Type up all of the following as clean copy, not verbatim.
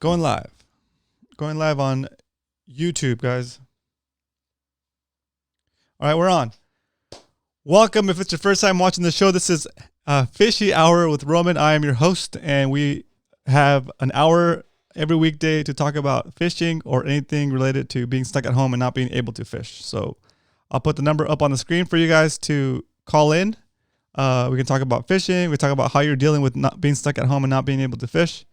Going live. Going live on YouTube, guys. All right, we're on. Welcome. If it's your first time watching the show, this is Fishy Hour with Roman. I am your host, and we have an hour every weekday to talk about fishing or anything related to being stuck at home and not being able to fish. So I'll put the number up on the screen for you guys to call in. We can talk about fishing. We can talk about how you're dealing with not being stuck at home and not being able to fish.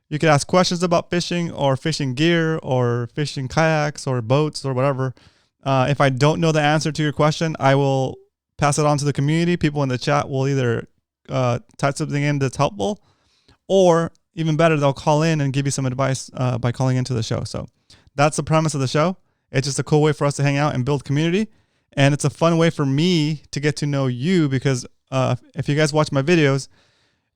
You can ask questions about fishing or fishing gear or fishing kayaks or boats or whatever. If I don't know the answer to your question, I will pass it on to the community. People in the chat will either type something in that's helpful, or even better, they'll call in and give you some advice by calling into the show. So that's the premise of the show. It's just a cool way for us to hang out and build community. And it's a fun way for me to get to know you because if you guys watch my videos,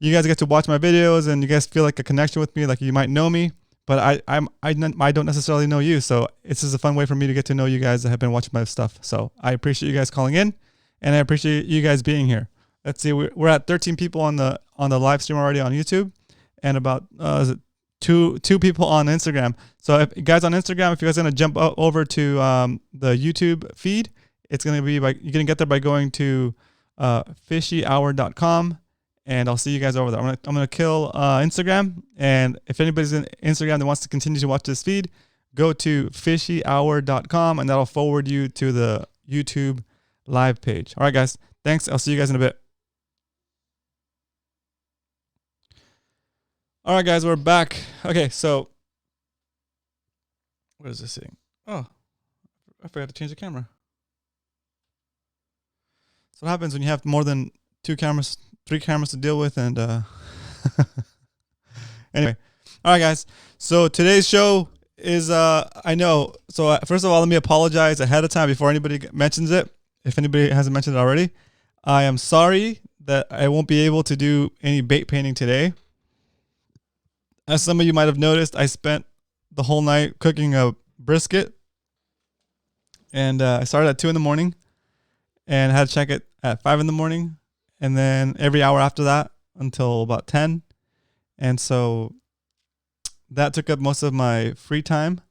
you guys get to watch my videos and you guys feel like a connection with me, like you might know me, but I don't necessarily know you. So it's just a fun way for me to get to know you guys that have been watching my stuff. So I appreciate you guys calling in, and I appreciate you guys being here. Let's see, we're at 13 people on the live stream already on YouTube, and about two people on Instagram. So if you guys on Instagram, if you guys are gonna jump over to the YouTube feed, it's gonna be you're gonna get there by going to fishyhour.com. And I'll see you guys over there. I'm gonna kill Instagram. And if anybody's in Instagram that wants to continue to watch this feed, go to fishyhour.com and that'll forward you to the YouTube live page. All right, guys. Thanks. I'll see you guys in a bit. All right, guys. We're back. Okay, so what is this thing? Oh, I forgot to change the camera. So what happens when you have more than 3 cameras to deal with, and anyway. All right, guys. So today's show is I know. So first of all, let me apologize ahead of time before anybody mentions it. If anybody hasn't mentioned it already, I am sorry that I won't be able to do any bait painting today. As some of you might have noticed, I spent the whole night cooking a brisket, and I started at 2 a.m. and had to check it at 5 a.m. and then every hour after that until about 10. And so that took up most of my free time.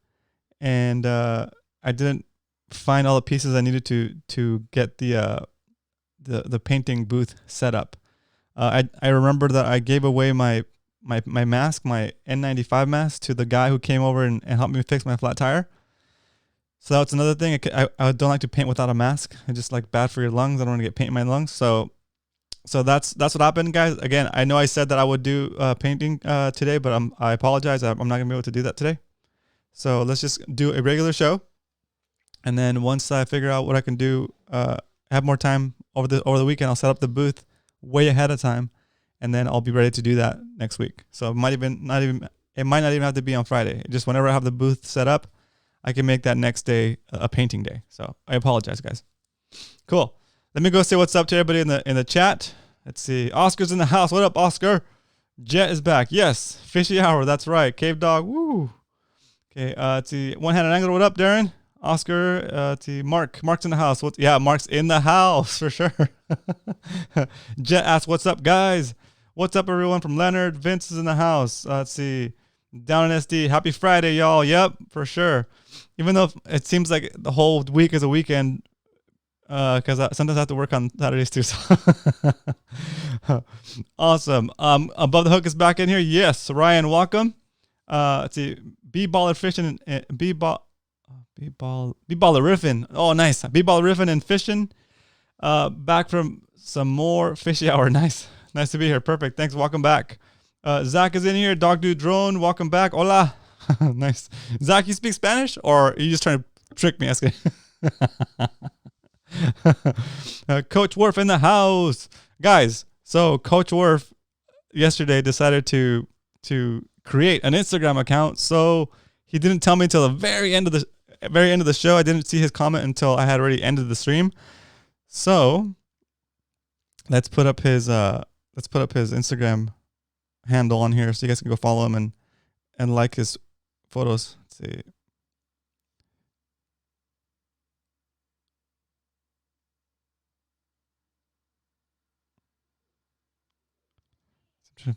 And I didn't find all the pieces I needed to get the painting booth set up. I remember that I gave away my mask, my N95 mask, to the guy who came over and helped me fix my flat tire. So that's another thing. I don't like to paint without a mask. It's just like bad for your lungs. I don't want to get paint in my lungs. So that's what happened, guys. Again, I know I said that I would do painting today, but I apologize. I'm not gonna be able to do that today. So let's just do a regular show, and then once I figure out what I can do, have more time over the weekend, I'll set up the booth way ahead of time, and then I'll be ready to do that next week. So it might not even have to be on Friday. Just whenever I have the booth set up, I can make that next day a painting day. So I apologize, guys. Cool. Let me go say what's up to everybody in the chat. Let's see. Oscar's in the house. What up, Oscar? Jet is back. Yes. Fishy Hour. That's right. Cave Dog. Woo. Okay. Let's see. One-handed angler. What up, Darren? Oscar. Let's see. Mark's in the house. Mark's in the house for sure. Jet asks, what's up, guys? What's up, everyone? From Leonard. Vince is in the house. Let's see. Down in SD. Happy Friday, y'all. Yep, for sure. Even though it seems like the whole week is a weekend, because sometimes I have to work on Saturdays too. So awesome. Above the Hook is back in here. Yes, Ryan, welcome. Let's see, B-baller fishing and B-baller riffing. Oh, nice. B-baller riffing and fishing. Back from some more Fishy Hour. Nice to be here. Perfect. Thanks. Welcome back. Zach is in here. Dog Dude Drone. Welcome back. Hola. Nice. Zach, you speak Spanish, or are you just trying to trick me? Asking. Coach Worf in the house, guys. So Coach Worf yesterday decided to create an Instagram account. So he didn't tell me until the very end of the show. I didn't see his comment until I had already ended the stream. So let's put up his Instagram handle on here so you guys can go follow him and like his photos. Let's see.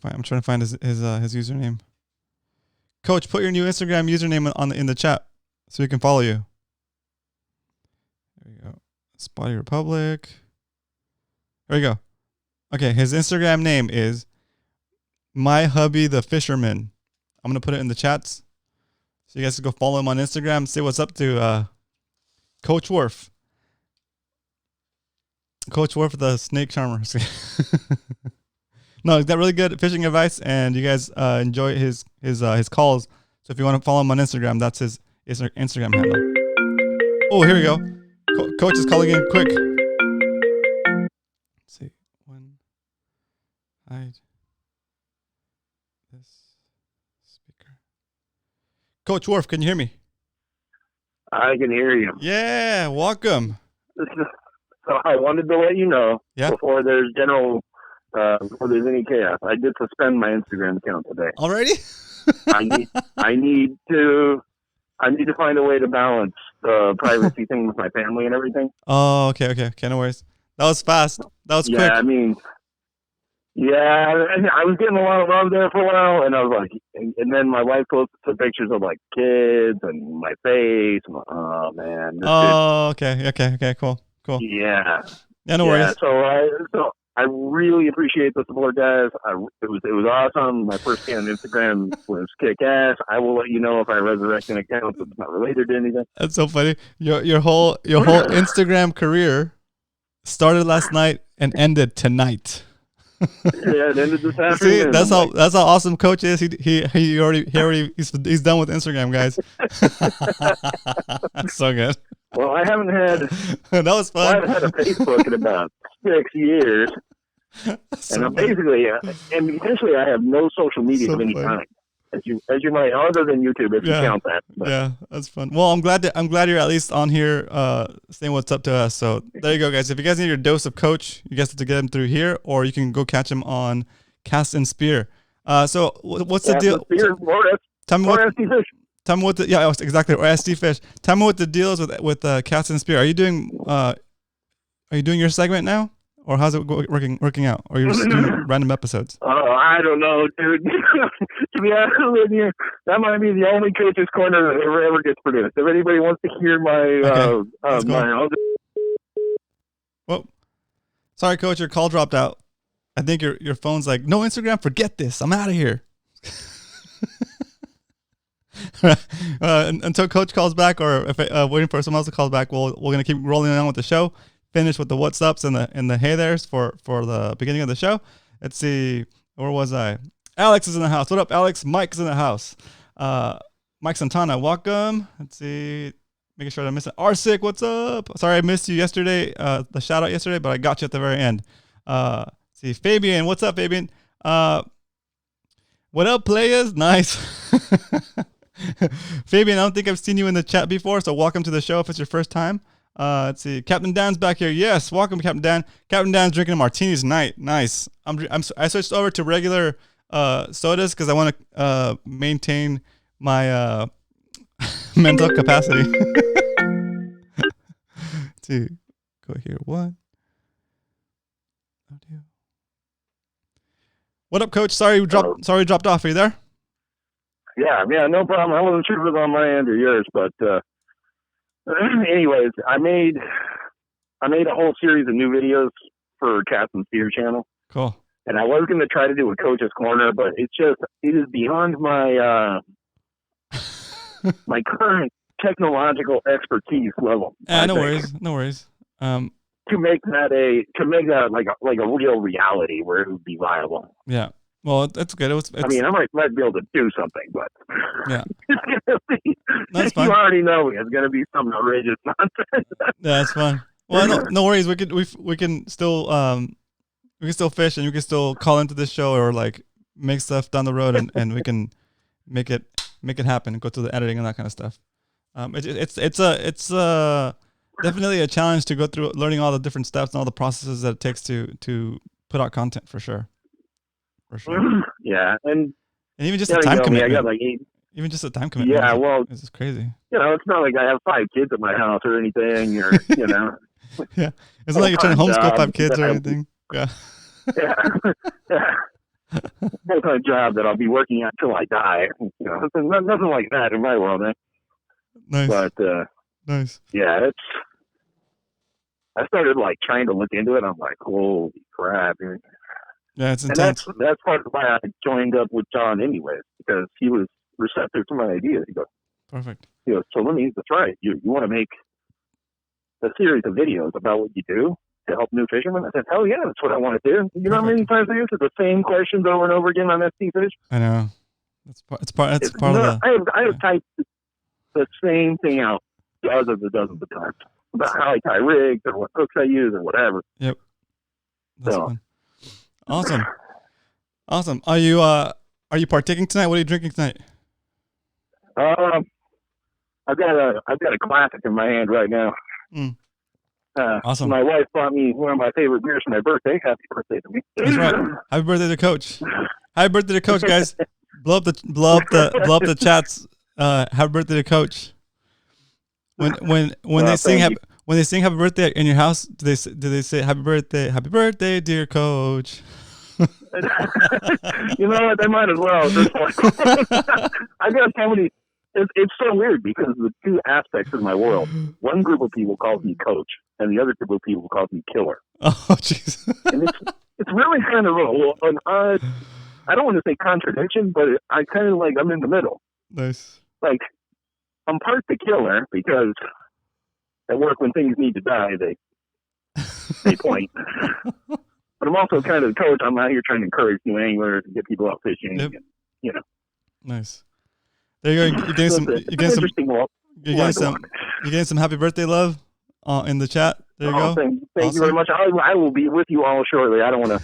I'm trying to find his username. Coach, put your new Instagram username in the chat so we can follow you. There you go. Spotty Republic. There you go. Okay, his Instagram name is My Hubby the Fisherman. I'm gonna put it in the chats so you guys can go follow him on Instagram. Say what's up to Coach Worf. Coach Worf, the snake charmer. No, he's got really good fishing advice, and you guys enjoy his calls. So if you want to follow him on Instagram, that's his Instagram handle. Oh, here we go. Coach is calling in quick. Let's see. When hide this speaker. Coach Worf, can you hear me? I can hear you. Yeah, welcome. So I wanted to let you know before there's before there's any chaos. I did suspend my Instagram account today. Already? I need to find a way to balance the privacy thing with my family and everything. Oh, okay. No worries. That was fast. That was quick. I mean, I was getting a lot of love there for a while, and I was like, and then my wife posted some pictures of like kids and my face. I'm like, oh man. Okay. Cool. Yeah. No worries. So I really appreciate the support, guys. It was awesome. My first day on Instagram was kick ass. I will let you know if I resurrect an account that's not related to anything. That's so funny. Your whole Instagram career started last night and ended tonight. Yeah, it ended this afternoon. See, that's how awesome Coach is. He's done with Instagram, guys. That's so good. Well, I haven't had that was fun. I haven't had a Facebook in about 6 years, and I'm basically and essentially I have no social media of any kind. As you might, other than YouTube, if you count that. But. Yeah, that's fun. Well, I'm glad you're at least on here saying what's up to us. So there you go, guys. If you guys need your dose of Coach, you guys have to get him through here, or you can go catch him on Cast and Spear. So what's the deal? Tell me what. Tell me what the exactly, or SD Fish. Tell me what the deal is with Cast and Spear. Are you doing your segment now, or how's it working out? Or you're just doing random episodes? Oh, I don't know, dude. To be honest with you, that might be the only Coach's Corner that ever gets produced. If anybody wants to hear my well, sorry, Coach, your call dropped out. I think your phone's like, no Instagram, forget this. I'm out of here. Until Coach calls back, or if waiting for someone else to call back, we're gonna keep rolling on with the show. Finish with the what's ups and the hey there's for the beginning of the show. Let's see, where was I? Alex is in the house. What up, Alex? Mike's in the house. Mike Santana, welcome. Let's see, making sure I miss it. Arsic, what's up? Sorry I missed you yesterday. The shout out yesterday, but I got you at the very end. See, Fabian, what's up, Fabian? What up, players? Nice. Fabian, I don't think I've seen you in the chat before, so welcome to the show if it's your first time. Let's see. Captain Dan's back here. Yes, welcome, Captain Dan. Captain Dan's drinking a martinis tonight. Nice. I switched over to regular sodas because I want to maintain my mental capacity. Let's see. Go here. What up, Coach? Sorry you dropped off. Are you there? Yeah, no problem. I wasn't sure if it was on my end or yours, but anyways, I made a whole series of new videos for Cast and Spear channel. Cool. And I was going to try to do a Coach's Corner, but it is beyond my my current technological expertise level. No worries. To make that like a real reality where it would be viable. Yeah. Well, that's good. I mean, I might be able to do something, but yeah, that's fine. You already know it's going to be some outrageous nonsense. Yeah, that's fine. Well, no worries. We can still fish, and we can still call into this show or like make stuff down the road, and we can make it happen. Go through the editing and that kind of stuff. It's definitely a challenge to go through learning all the different steps and all the processes that it takes to put out content for sure. For sure. Yeah, and even just the time commitment. I got like 8. Even just the time commitment. Yeah, well, this is crazy. It's not like I have 5 kids at my house or anything, or yeah, it's not like you're trying to homeschool 5 kids or anything. Yeah. Yeah. full-time job that I'll be working at till I die. You know, nothing like that in my world, man. Nice. But nice. Yeah, I started like trying to look into it. I'm like, holy crap! Yeah, it's intense. And that's part of why I joined up with John, anyways, because he was receptive to my ideas. He goes, perfect. He goes, so let me. That's right. You want to make a series of videos about what you do to help new fishermen? I said, hell yeah, that's what I want to do. You know how many times I answer the same questions over and over again on ST Fish? I know. It's part of the. I have typed the same thing out dozens of times about how I tie rigs or what hooks I use or whatever. Yep. That's fun. Awesome. Awesome. Are you partaking tonight? What are you drinking tonight? I've got a classic in my hand right now. Awesome. My wife bought me one of my favorite beers for my birthday. Happy birthday to me. That's right. Happy birthday to Coach. Happy birthday to Coach, guys. blow up the chats. Happy birthday to Coach. When they sing happy birthday in your house, do they say happy birthday, dear Coach? You know what? They might as well. I got so many. It's so weird because the two aspects of my world. One group of people calls me Coach, and the other group of people calls me Killer. Oh, jeez. And it's really kind of an odd. I don't want to say contradiction, but I kind of like I'm in the middle. Nice. Like I'm part the Killer because at work when things need to die, they point. But I'm also kind of the Coach. I'm out here trying to encourage new anglers and get people out fishing. Yep. And, you know. Nice. There you go. You're getting some happy birthday love in the chat. There you go. Thank you very much. I will be with you all shortly. I don't want to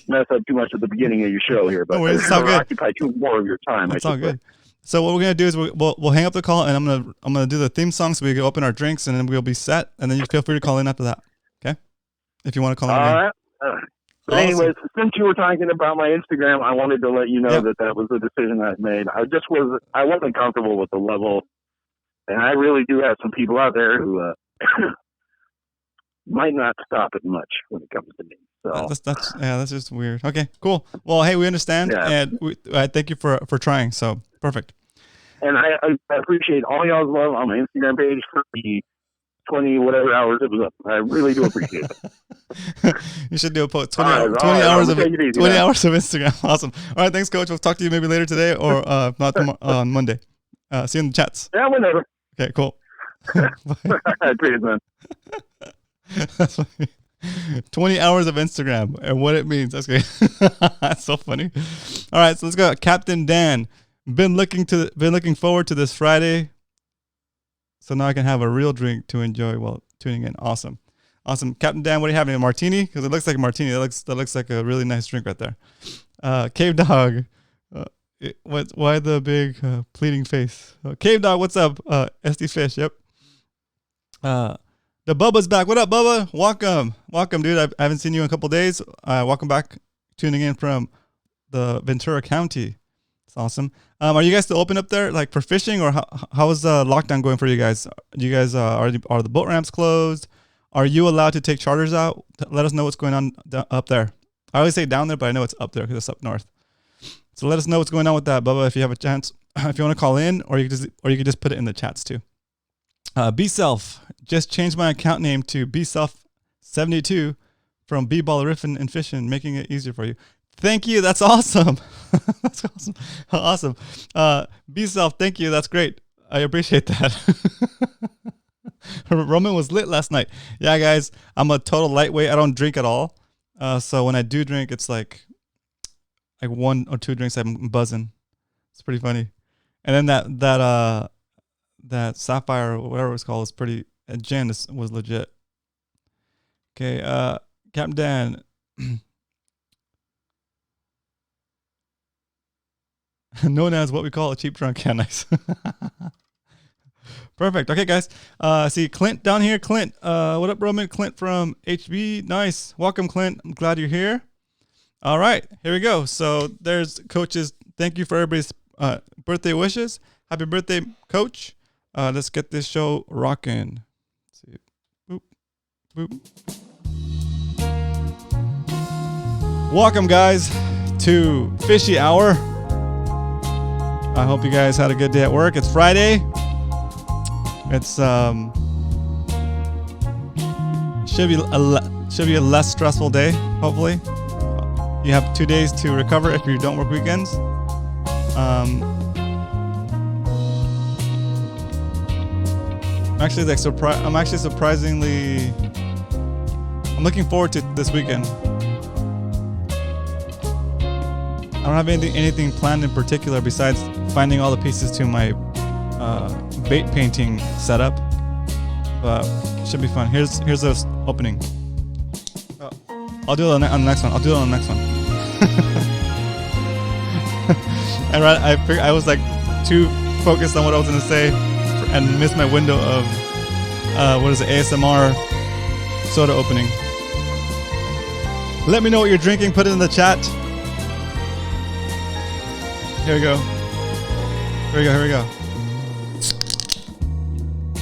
mess up too much at the beginning of your show here, but it's all good. Occupy too more of your time. It's all good. So what we're gonna do is we'll hang up the call, and I'm gonna do the theme song so we can open our drinks, and then we'll be set, and then you feel free to call in after that. Okay? If you want to call in. All right. But anyways, since you were talking about my Instagram, I wanted to let you know that was a decision I made. I wasn't comfortable with the level, and I really do have some people out there who might not stop it much when it comes to me. So that's just weird. Okay, cool. Well, hey, we understand, and I thank you for trying. So perfect. And I appreciate all y'all's love on my Instagram page for the 20 whatever hours it was up. I really do appreciate it. You should do a post 20 hours of Instagram. Awesome. All right, thanks, Coach. We'll talk to you maybe later today or not on Monday. See you in the chats. Yeah, whenever. Okay, cool. I appreciate it, man. That's funny. 20 hours of Instagram and what it means. That's great. That's so funny. All right, so let's go. Captain Dan. Been looking forward to this Friday. So now I can have a real drink to enjoy while tuning in. Awesome. Captain Dan, what do you have? A martini? Because it looks like a martini. That looks like a really nice drink right there. Cave Dog. Why the big pleading face? Cave Dog, what's up? SD Fish, yep. The Bubba's back. What up, Bubba? Welcome, dude. I haven't seen you in a couple days. Welcome back, tuning in from the Ventura County. It's awesome. Are you guys still open up there, like for fishing, or how is the lockdown going for you guys? Do you guys are the boat ramps closed? Are you allowed to take charters out? Let us know what's going on up there. I always say down there, but I know it's up there because it's up north. So let us know what's going on with that, Bubba. If you have a chance, if you want to call in, or you could just put it in the chats too. B-Self just changed my account name to B-Self72 from B-Ball Riffin' and Fishing, making it easier for you. Thank you. That's awesome. That's awesome. B-Self, thank you. That's great. I appreciate that. Roman was lit last night. Yeah, guys, I'm a total lightweight. I don't drink at all. So when I do drink, it's like one or two drinks, I'm buzzing. It's pretty funny. And then that Sapphire or whatever it's called is pretty. Jen was legit. Okay, Captain Dan. Known as what we call a cheap drunk. Yeah, nice. Perfect. Okay, guys. See Clint down here. Clint, what up, Roman? Clint from HB. Nice. Welcome, Clint. I'm glad you're here. All right, here we go. So there's Coach's. Thank you for everybody's birthday wishes. Happy birthday, Coach. Let's get this show rocking. Let's see. Boop, boop. Welcome, guys, to Fishy Hour. I hope you guys had a good day at work. It's Friday. It's should be a less stressful day. Hopefully, you have 2 days to recover if you don't work weekends. I'm actually surprisingly. I'm looking forward to this weekend. I don't have anything planned in particular besides finding all the pieces to my bait painting setup. But should be fun. Here's the opening. Oh, I'll do it on the next one. And I was like too focused on what I was gonna say and missed my window of ASMR soda opening. Let me know what you're drinking. Put it in the chat. Here we go.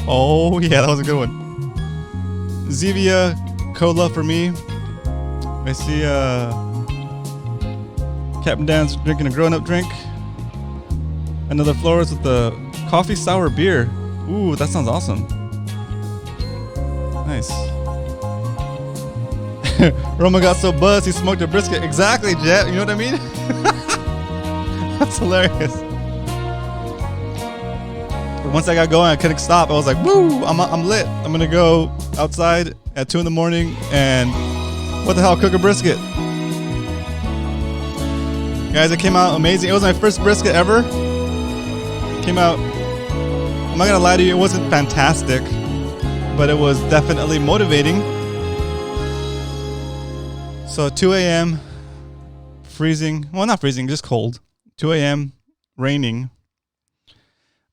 Oh yeah, that was a good one. Zevia Cola for me. I see Captain Dan's drinking a grown-up drink. Another Flores with the coffee sour beer. Ooh, that sounds awesome. Nice. Roma got so buzzed he smoked a brisket. Exactly, Jet. You know what I mean? That's hilarious. But once I got going, I couldn't stop. I was like, woo, I'm lit. I'm going to go outside at 2 a.m. and what the hell, cook a brisket. Guys, it came out amazing. It was my first brisket ever. It came out, I'm not going to lie to you, it wasn't fantastic, but it was definitely motivating. So 2 a.m., freezing. Well, not freezing, just cold. 2 a.m., raining.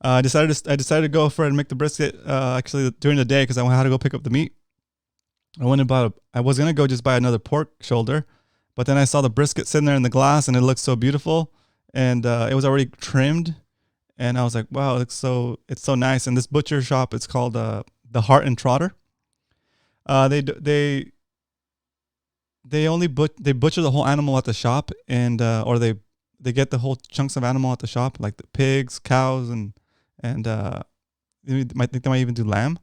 I decided to go for it and make the brisket actually during the day because I had to go pick up the meat. I was going to go just buy another pork shoulder, but then I saw the brisket sitting there in the glass and it looked so beautiful, and it was already trimmed, and I was like, wow, it's so nice. And this butcher shop, it's called the Heart and Trotter. They butcher the whole animal at the shop, and or they get the whole chunks of animal at the shop, like the pigs, cows, and they might even do lamb.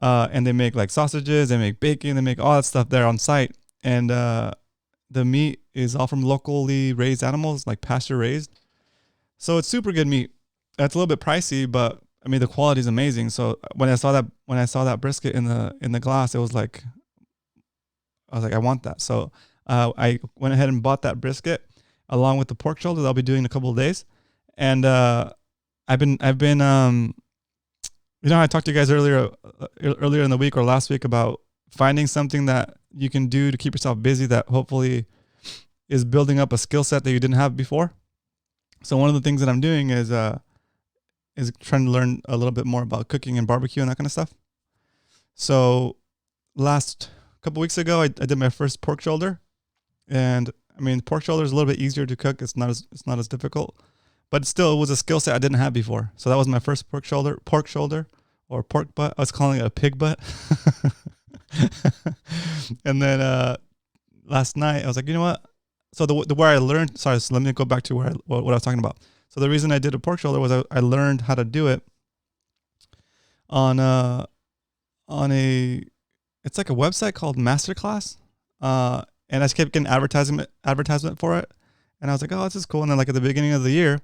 And they make like sausages, they make bacon, they make all that stuff there on site. And the meat is all from locally raised animals, like pasture raised. So it's super good meat. It's a little bit pricey, but I mean the quality is amazing. So when I saw that brisket in the glass, I was like, I want that. So I went ahead and bought that brisket along with the pork shoulder that I'll be doing in a couple of days. And I've been I talked to you guys earlier in the week or last week about finding something that you can do to keep yourself busy that hopefully is building up a skill set that you didn't have before. So one of the things that I'm doing is trying to learn a little bit more about cooking and barbecue and that kind of stuff. So last couple weeks ago, I did my first pork shoulder, and I mean pork shoulder is a little bit easier to cook. It's not as difficult. But still, it was a skill set I didn't have before. So that was my first pork shoulder, or pork butt. I was calling it a pig butt. And then last night, I was like, you know what? So the where I learned, so let me go back to what I was talking about. So the reason I did a pork shoulder was I learned how to do it on a, it's like a website called Masterclass. And I just kept getting advertisement for it. And I was like, oh, this is cool. And then like at the beginning of the year,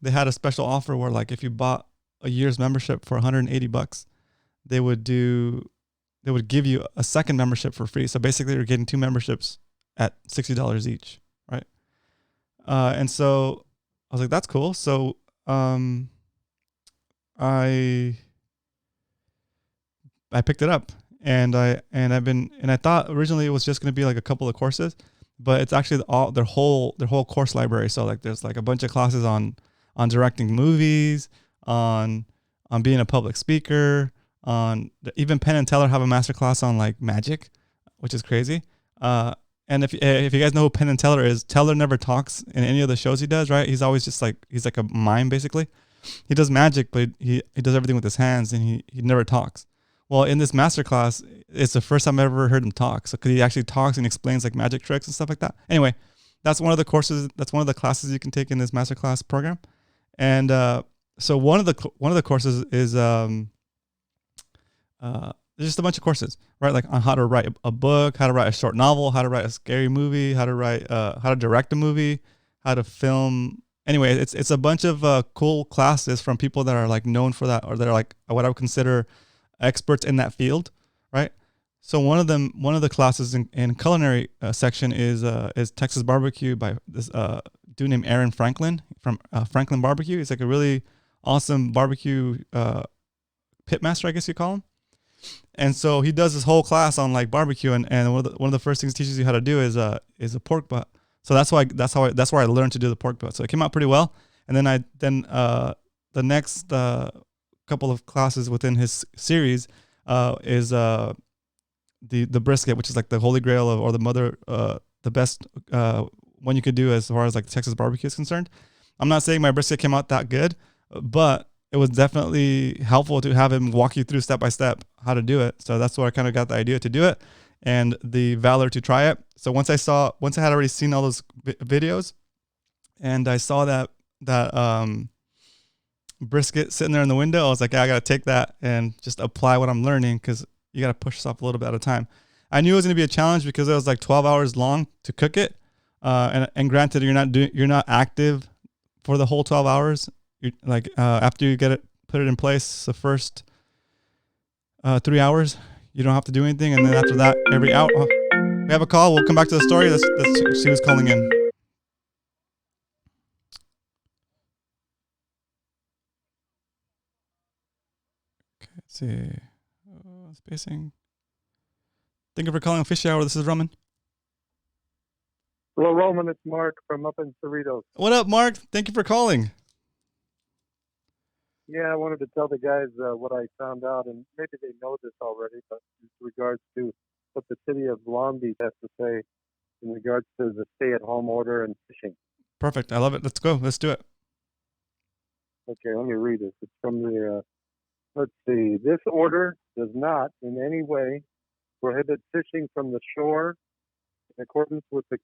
they had a special offer where like if you bought a year's membership for $180, they would give you a second membership for free. So basically you're getting 2 memberships at $60 each, right? And so I was like, that's cool. So I picked it up, and I thought originally it was just going to be like a couple of courses, but it's actually their whole course library. So like there's like a bunch of classes on directing movies, on being a public speaker, on even Penn and Teller have a master class on like magic, which is crazy. And if you guys know who Penn and Teller is, Teller never talks in any of the shows he does, right? He's always just like, he's like a mime basically. He does magic, but he does everything with his hands, and he never talks. Well, in this masterclass, it's the first time I ever heard him talk. So, cause he actually talks and explains like magic tricks and stuff like that. Anyway, that's one of the courses. That's one of the classes you can take in this masterclass program. And so one of the courses is there's just a bunch of courses, right? Like on how to write a book, how to write a short novel, how to write a scary movie, how to direct a movie, how to film. Anyway, it's a bunch of cool classes from people that are like known for that, or that are like what I would consider experts in that field, right? So one of the classes in culinary section is Texas barbecue by this dude named Aaron Franklin from Franklin Barbecue. He's like a really awesome barbecue pitmaster, I guess you call him. And so he does this whole class on like barbecue, and one of the first things he teaches you how to do is a pork butt. So that's where I learned to do the pork butt. So it came out pretty well. And then the next couple of classes within his series is the brisket, which is like the holy grail or the best one you could do as far as like Texas barbecue is concerned. I'm not saying my brisket came out that good, but it was definitely helpful to have him walk you through step by step how to do it. So that's where I kind of got the idea to do it and the valor to try it. So once I had already seen all those videos, and I saw that brisket sitting there in the window, I was like, I got to take that and just apply what I'm learning, because you got to push yourself a little bit at a time. I knew it was going to be a challenge because it was like 12 hours long to cook it. And granted, you're not active for the whole 12 hours. You like after you put it in place, the first 3 hours, you don't have to do anything, and then after that, every hour. Oh, we have a call. We'll come back to the story. Let's see who's calling in. Okay, let's see. Spacing. Thank you for calling Fishy Hour. This is Roman. Hello, Roman. It's Mark from up in Cerritos. What up, Mark? Thank you for calling. Yeah, I wanted to tell the guys what I found out, and maybe they know this already, but in regards to what the city of Long Beach has to say in regards to the stay-at-home order and fishing. Perfect. I love it. Let's go. Let's do it. Okay, let me read this. It's from the, let's see. This order does not in any way prohibit fishing from the shore in accordance with the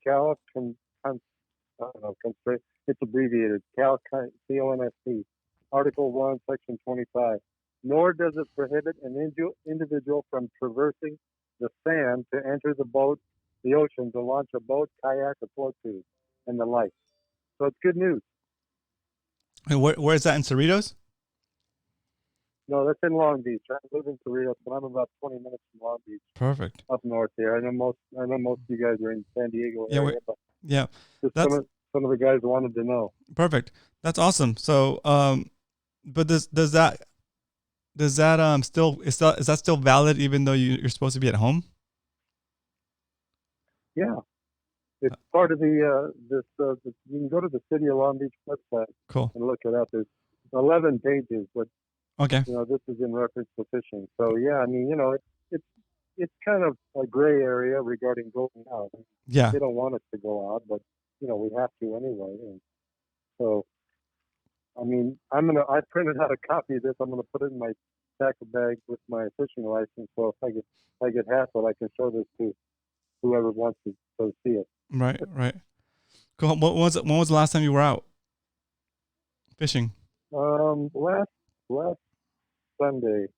it's abbreviated, CONST. Article 1, Section 25, nor does it prohibit an individual from traversing the sand to enter the ocean to launch a boat, kayak, or float tube, and the like. So it's good news. And where is that, in Cerritos? No, that's in Long Beach. I live in Cerritos, but I'm about 20 minutes from Long Beach. Perfect. Up north there. I know most of you guys are in San Diego area, but yeah. Some of the guys wanted to know. Perfect. That's awesome. So, but is that still valid even though you're supposed to be at home? Yeah, it's part of the you can go to the City of Long Beach website. Cool. And look it up. There's 11 pages, but okay. This is in reference to fishing. So yeah, I mean, it's kind of a gray area regarding going out. Yeah. They don't want us to go out, but we have to anyway. And so, I mean, I printed out a copy of this. I'm gonna put it in my tackle bag with my fishing license. So if I get hassled, I can show this to whoever wants to go see it. Right. Cool. When was the last time you were out fishing? Last Sunday.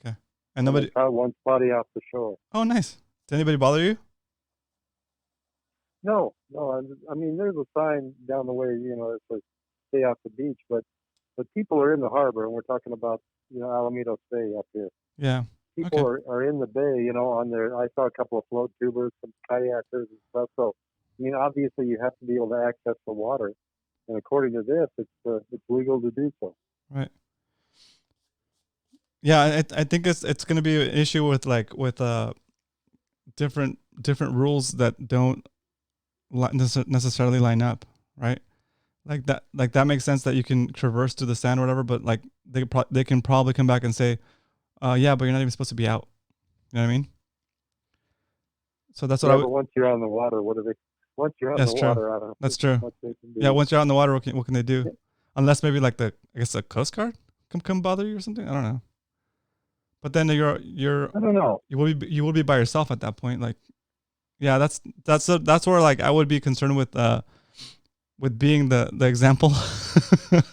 Okay. And nobody. I caught one spotty off the shore. Oh, nice. Did anybody bother you? No. I mean, there's a sign down the way, that says stay off the beach, but people are in the harbor, and we're talking about, Alameda Bay up here. Yeah. People are in the bay, on there. I saw a couple of float tubers, some kayakers and stuff. So, I mean, obviously you have to be able to access the water, and according to this, it's legal to do so. Right. Yeah, I think it's going to be an issue with different rules that don't necessarily line up, right? Like that makes sense that you can traverse through the sand or whatever, but like they can probably come back and say, yeah, but you're not even supposed to be out. You know what I mean? So that's what once you're on the water, what do they? Once you're on the water, I don't know. That's true. Yeah, once you're out in the water, what can they do? Yeah. Unless maybe like the Coast Guard come bother you or something. I don't know. But then you're. I don't know. You will be by yourself at that point. Like, yeah, that's where like I would be concerned with being the example, the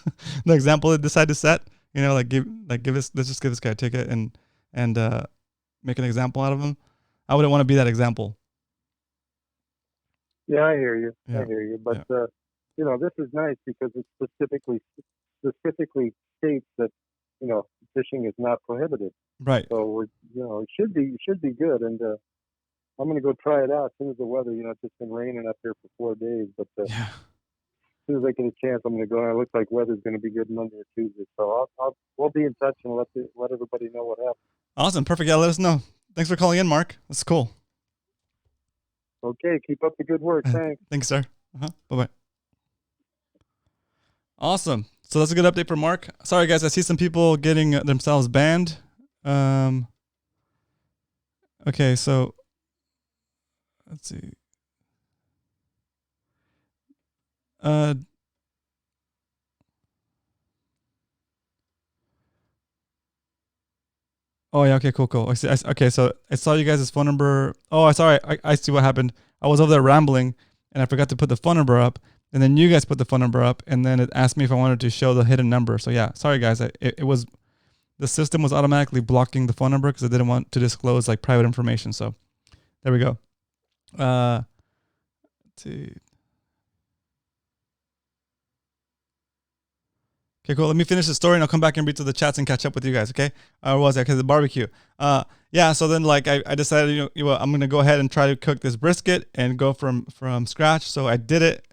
example they decide to set. You know, like give this, let's just give this guy a ticket and make an example out of him. I wouldn't want to be that example. Yeah, I hear you. Yeah. I hear you. But Yeah. you know, this is nice because it specifically states that, you know, fishing is not prohibited. Right. So we're, you know, it should be good. And I'm gonna go try it out as soon as the weather. You know, it's just been raining up here for 4 days, but Yeah. as soon as I get a chance, I'm gonna go. And it looks like weather's gonna be good Monday or Tuesday. So we'll be in touch and let everybody know what happens. Awesome. Perfect. Yeah. Let us know. Thanks for calling in, Mark. That's cool. Okay, keep up the good work. Thanks. Thanks, sir. Bye bye. Awesome. So that's a good update for Mark. Sorry, guys. I see some people getting themselves banned. Okay, so let's see. Oh yeah. Okay. Cool. I see. Okay. So I saw you guys' phone number. Oh, sorry. I see what happened. I was over there rambling, and I forgot to put the phone number up. And then you guys put the phone number up, and then it asked me if I wanted to show the hidden number. So yeah. Sorry, guys. It was the system was automatically blocking the phone number because it didn't want to disclose like private information. So there we go. Let's see. Okay, cool. Let me finish the story and I'll come back and read to the chats and catch up with you guys. Okay. Or was that because the barbecue? Yeah. So then, like, I decided, you know, I'm gonna go ahead and try to cook this brisket and go from scratch. So I did it,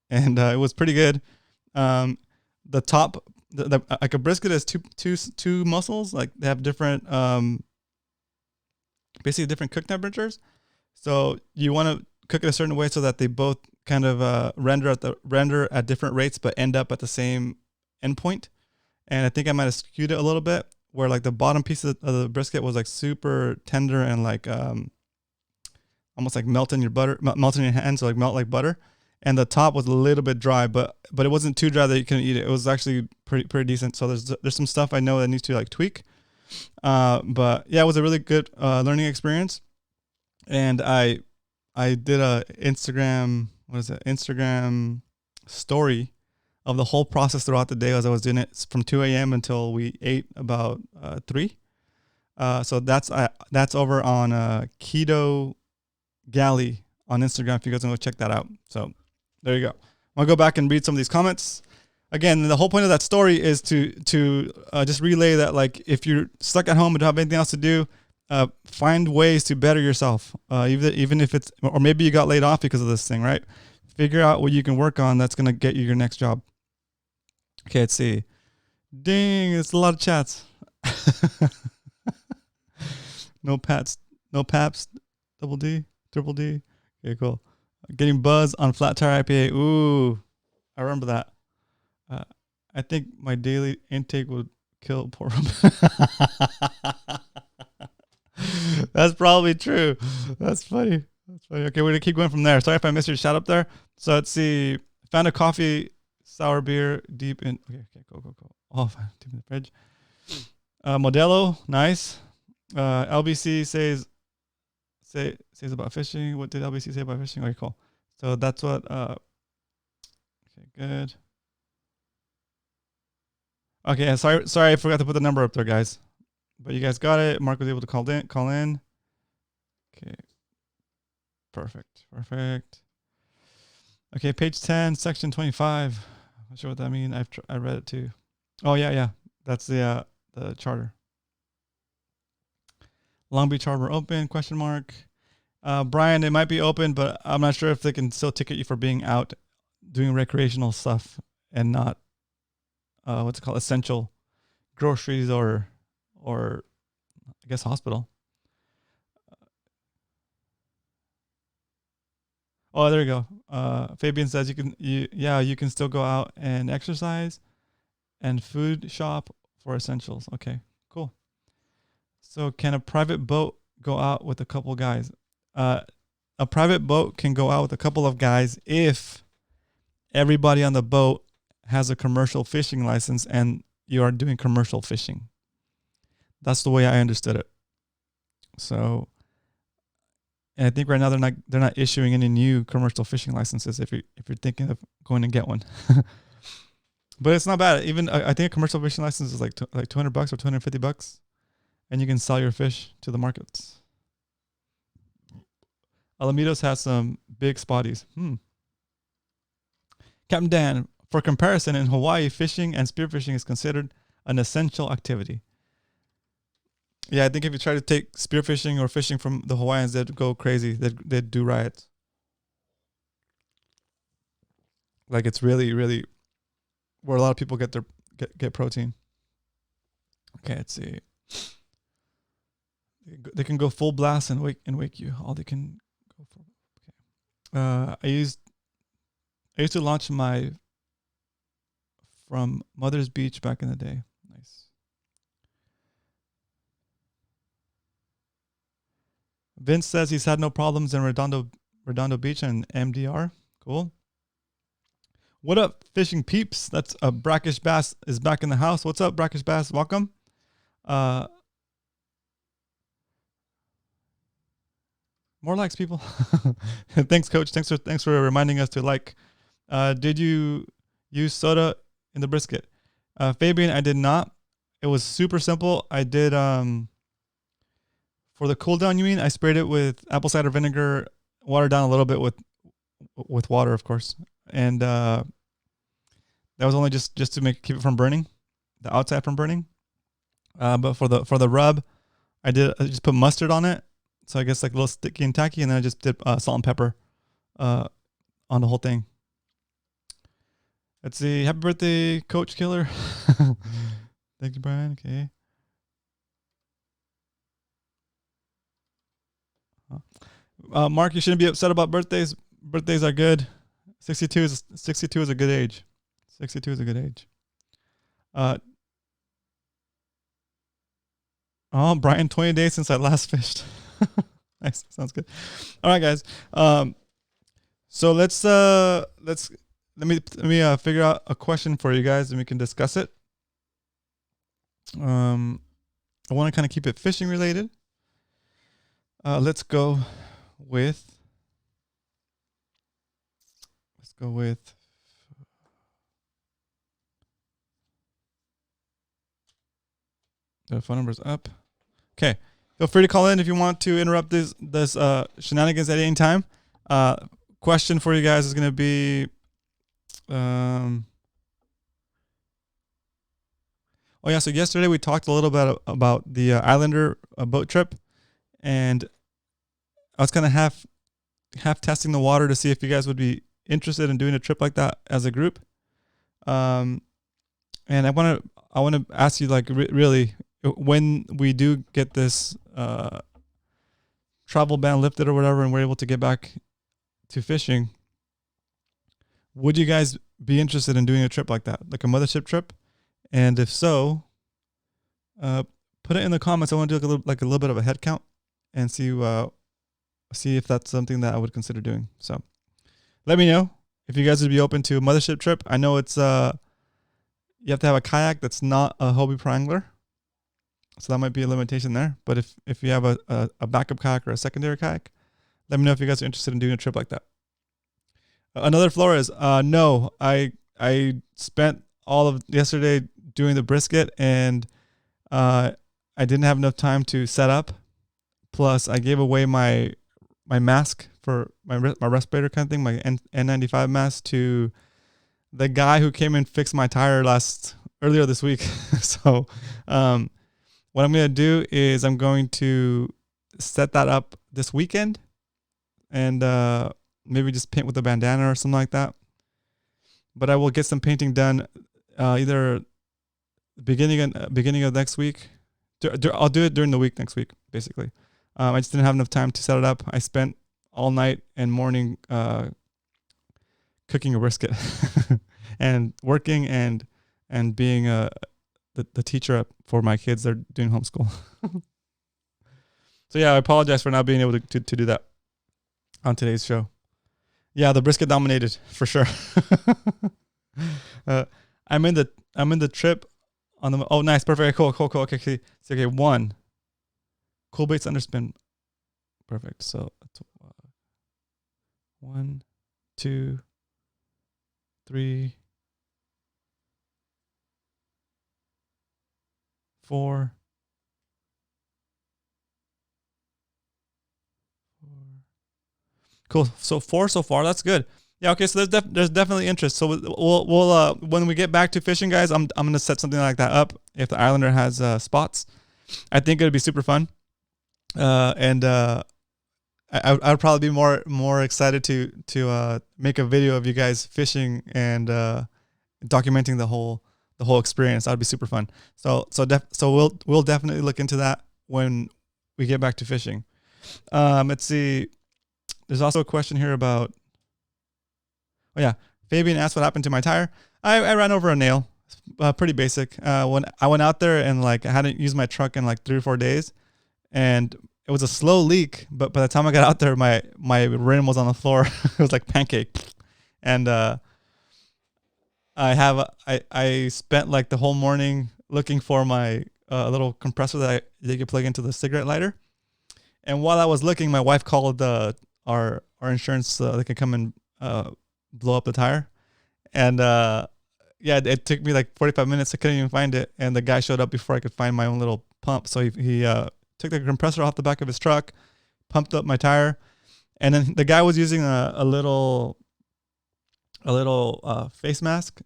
and it was pretty good. The top, like a brisket is two muscles. Like they have different, basically different cook temperatures. So you want to cook it a certain way so that they both kind of render at different rates, but end up at the same endpoint. And I think I might have skewed it a little bit, where like the bottom piece of the brisket was like super tender and like almost like melting your hand, so like melt like butter. And the top was a little bit dry, but it wasn't too dry that you couldn't eat it. It was actually pretty decent. So there's some stuff I know that needs to like tweak. But yeah, it was a really good learning experience. And I did a Instagram story of the whole process throughout the day as I was doing it from 2 a.m. until we ate about 3. So that's over on Keto Galley on Instagram if you guys want to check that out. So there you go. I'll go back and read some of these comments. Again, the whole point of that story is to just relay that, like, if you're stuck at home and don't have anything else to do, find ways to better yourself. Even if it's, or maybe you got laid off because of this thing, right? Figure out what you can work on that's going to get you your next job. Okay, let's see. Ding, it's a lot of chats. No paps, double D, triple D. Okay, cool. Getting buzz on flat tire IPA. Ooh, I remember that. I think my daily intake would kill poor That's probably true. That's funny. Okay, we're gonna keep going from there. Sorry if I missed your shout up there. So let's see. Found a coffee sour beer deep in. Okay, go. Oh, deep in the fridge. Modelo, nice. LBC says about fishing. What did LBC say about fishing? Okay, cool. So that's what. Okay, good. Okay, sorry, I forgot to put the number up there, guys. But you guys got it. Mark was able to call in. Okay. Perfect. Okay, page 10, section 25. I'm not sure what that means. I read it too. Oh yeah. That's the charter. Long Beach Harbor open? ? Brian, it might be open, but I'm not sure if they can still ticket you for being out doing recreational stuff and not what's it called, essential groceries or I guess hospital. Oh, there you go. Fabian says you can still go out and exercise and food shop for essentials. Okay, cool. So can a private boat go out with a couple guys? A private boat can go out with a couple of guys if everybody on the boat has a commercial fishing license and you are doing commercial fishing. That's the way I understood it. So And I think right now they're not issuing any new commercial fishing licenses if you're thinking of going to get one. But it's not bad. Even I think a commercial fishing license is like $200 or $250, and you can sell your fish to the markets. Alamitos has some big spotties. Captain Dan, for comparison, in Hawaii, fishing and spearfishing is considered an essential activity. Yeah, I think if you try to take spearfishing or fishing from the Hawaiians, they'd go crazy. They'd do riots. Like, it's really, really where a lot of people get protein. Okay, let's see. They can go full blast and wake you. All they can go for. Okay. I used to launch from Mother's Beach back in the day. Nice. Vince says he's had no problems in Redondo Beach and MDR. Cool. What up, fishing peeps? That's a Brackish Bass is back in the house. What's up, Brackish Bass? Welcome. More likes, people. Thanks, Coach. Thanks for reminding us to like. Did you use soda in the brisket? Fabian, I did not. It was super simple. I did for the cool down. You mean I sprayed it with apple cider vinegar, watered down a little bit with water, of course, and that was only just to keep it from burning, the outside from burning. But for the rub, I just put mustard on it. So I guess like a little sticky and tacky, and then I just did salt and pepper on the whole thing. Let's see. Happy birthday, Coach Killer. Thank you, Brian. Okay. Mark, you shouldn't be upset about birthdays. Birthdays are good. 62 is a good age. 62 is a good age. Brian, 20 days since I last fished. Nice. Sounds good. All right, guys. So let me figure out a question for you guys and we can discuss it. I want to kind of keep it fishing related. Let's go with the phone number's up. Okay. Feel free to call in if you want to interrupt this shenanigans at any time. Question for you guys is going to be, so yesterday we talked a little bit about the Islander boat trip, and I was kind of half testing the water to see if you guys would be interested in doing a trip like that as a group. And I want to ask you, like, really, when we do get this travel ban lifted or whatever, and we're able to get back to fishing, would you guys be interested in doing a trip like that, like a mothership trip? And if so, put it in the comments. I want to do a little bit of a head count and see if that's something that I would consider doing. So let me know if you guys would be open to a mothership trip. I know it's you have to have a kayak that's not a Hobie Pro Angler, so that might be a limitation there. But if you have a backup kayak or a secondary kayak, let me know if you guys are interested in doing a trip like that. Another Flores, no, I spent all of yesterday doing the brisket, and I didn't have enough time to set up. Plus, I gave away my mask for my respirator kind of thing, my N95 mask, to the guy who came and fixed my tire earlier this week. So what I'm going to do is I'm going to set that up this weekend and maybe just paint with a bandana or something like that. But I will get some painting done either beginning of next week. I'll do it during the week next week, basically. I just didn't have enough time to set it up. I spent all night and morning cooking a brisket and working and being the teacher for my kids. They're doing homeschool. So yeah, I apologize for not being able to do that on today's show. Yeah, the brisket dominated for sure. I'm in the trip on the. Oh, nice, perfect, cool. Okay, 1. Cool baits underspin. perfect. So 1, 2, 3, 4. Cool. So 4 so far. That's good. Yeah. Okay. So there's definitely interest. So we'll when we get back to fishing, guys, I'm gonna set something like that up. If the Islander has spots, I think it'd be super fun. And I'd probably be more excited to make a video of you guys fishing and documenting the whole experience. That'd be super fun. So we'll definitely look into that when we get back to fishing. Let's see. There's also a question here about. Oh yeah, Fabian asked what happened to my tire. I ran over a nail. Pretty basic. When I went out there and like I hadn't used my truck in like 3 or 4 days, and it was a slow leak. But by the time I got out there, my rim was on the floor. It was like pancake, and I spent like the whole morning looking for my little compressor that you could plug into the cigarette lighter. And while I was looking, my wife called our insurance. They could come and blow up the tire. And yeah, it took me like 45 minutes. I couldn't even find it. And the guy showed up before I could find my own little pump. So he took the compressor off the back of his truck, pumped up my tire. And then the guy was using a little face mask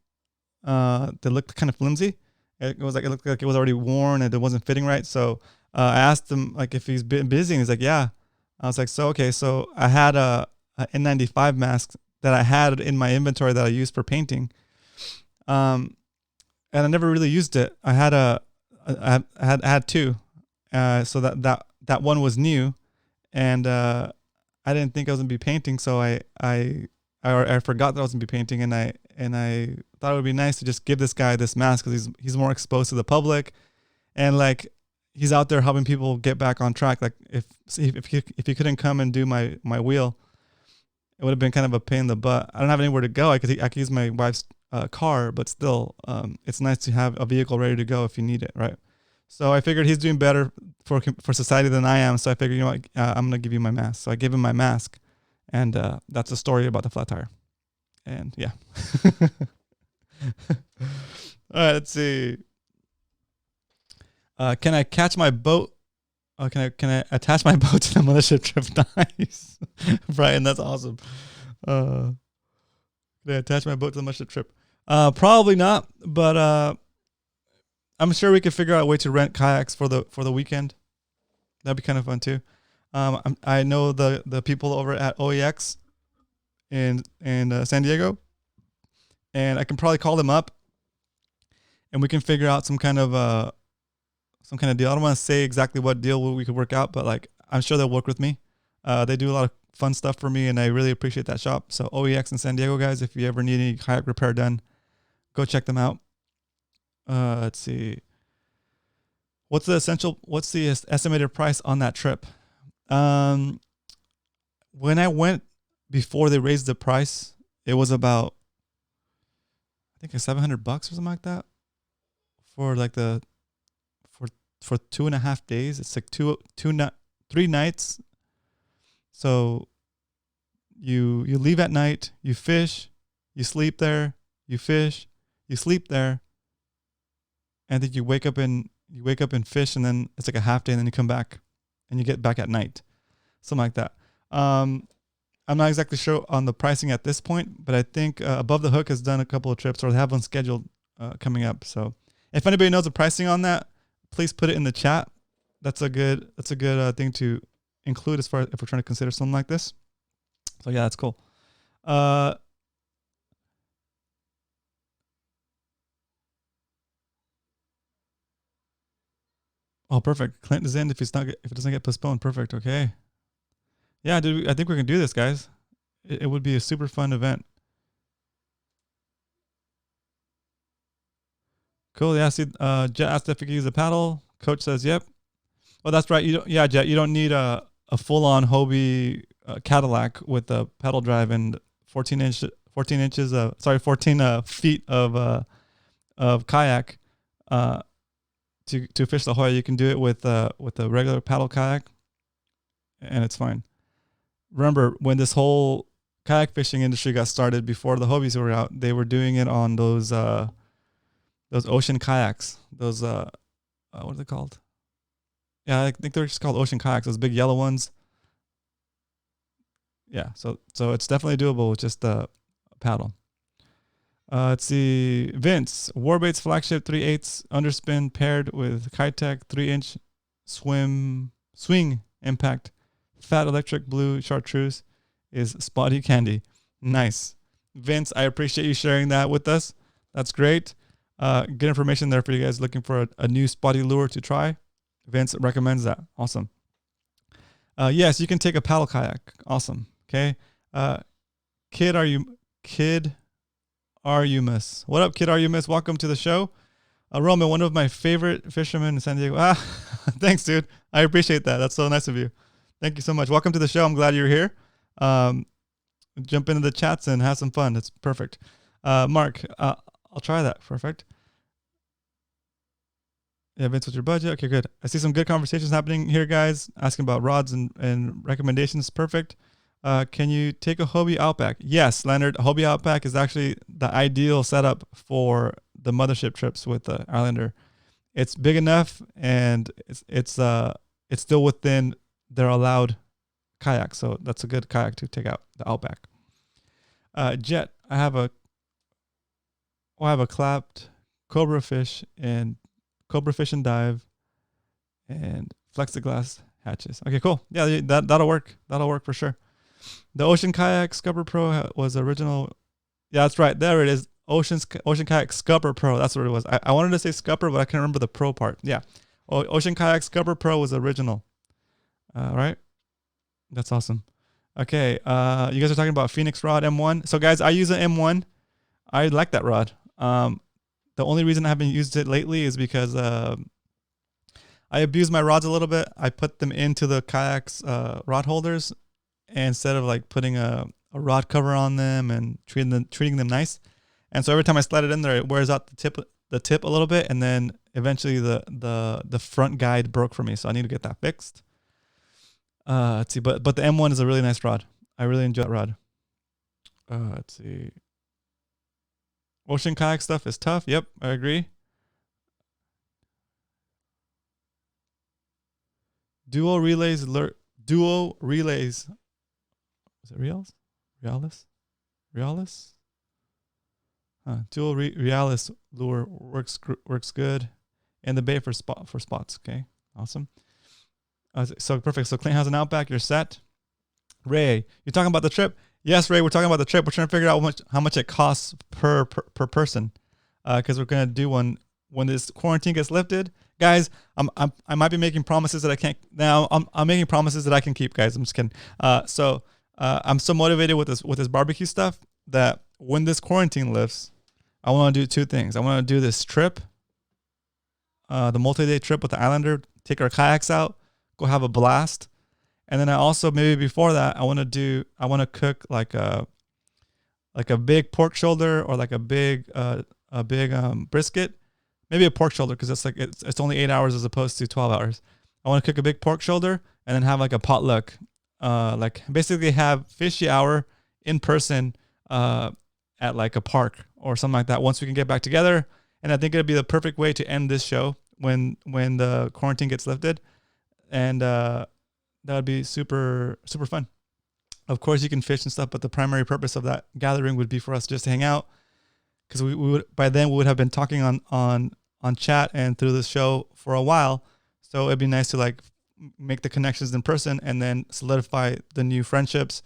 that looked kind of flimsy. It looked like it was already worn and it wasn't fitting right. So I asked him like if he's been busy, and he's like, yeah. I was like, so okay. So I had a N95 mask that I had in my inventory that I used for painting, and I never really used it. I had 2, so that one was new, and I didn't think I was gonna be painting, so I forgot that I was gonna be painting, and I thought it would be nice to just give this guy this mask because he's more exposed to the public, and like he's out there helping people get back on track. Like if he couldn't come and do my wheel, it would have been kind of a pain in the butt. I don't have anywhere to go. I could use my wife's car, but still, it's nice to have a vehicle ready to go if you need it, right? So I figured he's doing better for society than I am. So I figured, you know what, I'm gonna give you my mask. So I gave him my mask, and that's the story about the flat tire. And yeah. All right, let's see. Can I catch my boat? Can I attach my boat to the mothership trip? Nice, Brian. That's awesome. Can I attach my boat to the mothership trip? Probably not, but I'm sure we could figure out a way to rent kayaks for the weekend. That'd be kind of fun too. I know the people over at OEX in San Diego, and I can probably call them up, and we can figure out some kind of deal. I don't want to say exactly what deal we could work out, but like I'm sure they'll work with me. They do a lot of fun stuff for me, and I really appreciate that shop. So OEX in San Diego, guys, if you ever need any kayak repair done, go check them out. Let's see. What's the estimated price on that trip? When I went before they raised the price, it was about, I think, $700 or something like that for like for 2.5 days. It's like 3 nights. So you leave at night, you fish, you sleep there, you fish, you sleep there, and then you wake up and fish, and then it's like a half day, and then you come back and you get back at night, something like that. I'm not exactly sure on the pricing at this point, but I think Above the Hook has done a couple of trips, or they have one scheduled coming up. So if anybody knows the pricing on that, please put it in the chat. That's a good thing to include as far as if we're trying to consider something like this. So yeah, that's cool. Oh, perfect. Clint is in if it doesn't get postponed. Perfect. Okay. Yeah, dude, I think we can do this, guys. It would be a super fun event. Cool. Yeah. See, Jet asked if we could use a paddle. Coach says, "Yep." Oh, that's right. Jet. You don't need a full-on Hobie Cadillac with a pedal drive and 14 feet of kayak to fish the Hoya. You can do it with a regular paddle kayak. and it's fine. Remember when this whole kayak fishing industry got started before the Hobies were out, they were doing it on those ocean kayaks. Those what are they called? Yeah, I think they're just called ocean kayaks. Those big yellow ones. Yeah, so it's definitely doable with just a paddle. Let's see, Vince, Warbait's flagship 3/8 underspin paired with Kitech 3-inch swing impact, fat electric blue chartreuse is spotty candy. Nice, Vince. I appreciate you sharing that with us. That's great. Good information there for you guys looking for a new spotty lure to try. Vince recommends that. Awesome. Yes, you can take a paddle kayak. Awesome. Okay. Kid Argumus. What up, Kid Argumus? Welcome to the show. Roman, one of my favorite fishermen in San Diego. Thanks, dude. I appreciate that. That's so nice of you. Thank you so much. Welcome to the show. I'm glad you're here. Jump into the chats and have some fun. It's perfect. Mark, I'll try that. Perfect. Yeah, Vince, what's your budget? Okay, good. I see some good conversations happening here, guys. Asking about rods and recommendations. Perfect. Can you take a Hobie Outback? Yes, Leonard. A Hobie Outback is actually the ideal setup for the mothership trips with the Islander. It's big enough and it's still within their allowed kayak, so that's a good kayak to take out, the Outback. Jet, I have a clapped cobra fish and dive and plexiglass hatches. Okay, cool. Yeah, that'll work. That'll work for sure. The Ocean Kayak Scupper Pro was original. Yeah, that's right. There it is. Ocean Kayak Scupper Pro. That's what it was. I wanted to say Scupper, but I can't remember the Pro part. Yeah. Ocean Kayak Scupper Pro was original. Right? That's awesome. Okay. You guys are talking about Phoenix Rod M1. So, guys, I use an M1. I like that rod. The only reason I haven't used it lately is because I abuse my rods a little bit. I put them into the kayak's rod holders instead of like putting a rod cover on them and treating them nice. And so every time I slide it in there, it wears out the tip a little bit, and then eventually the front guide broke for me, so I need to get that fixed. Let's see, but the M1 is a really nice rod. I really enjoy that rod. Let's see. Ocean kayak stuff is tough. Yep, I agree. Duo relays. Is it Reals? Realis? Dual Realis lure works good, and the bait for spots. Okay, awesome. So perfect. So Clint has an Outback. You're set. Ray, you're talking about the trip. Yes, Ray, we're talking about the trip. We're trying to figure out how much it costs per person, because we're gonna do one when this quarantine gets lifted. Guys, I might be making promises that I can't. Now I'm making promises that I can keep, guys. I'm just kidding. So I'm so motivated with this barbecue stuff that when this quarantine lifts, I want to do two things. I want to do this trip, the multi-day trip with the Islander, take our kayaks out, go have a blast. And then I also, maybe before that, I want to cook like a big pork shoulder or like a big brisket, maybe a pork shoulder, because it's only 8 hours as opposed to 12 hours. I want to cook a big pork shoulder and then have like a potluck, like basically have fishy hour in person at like a park or something like that once we can get back together. And I think it'd be the perfect way to end this show when the quarantine gets lifted, and that would be super, super fun. Of course, you can fish and stuff, but the primary purpose of that gathering would be for us just to hang out, because we would have been talking on chat and through this show for a while. So it'd be nice to like make the connections in person and then solidify the new friendships,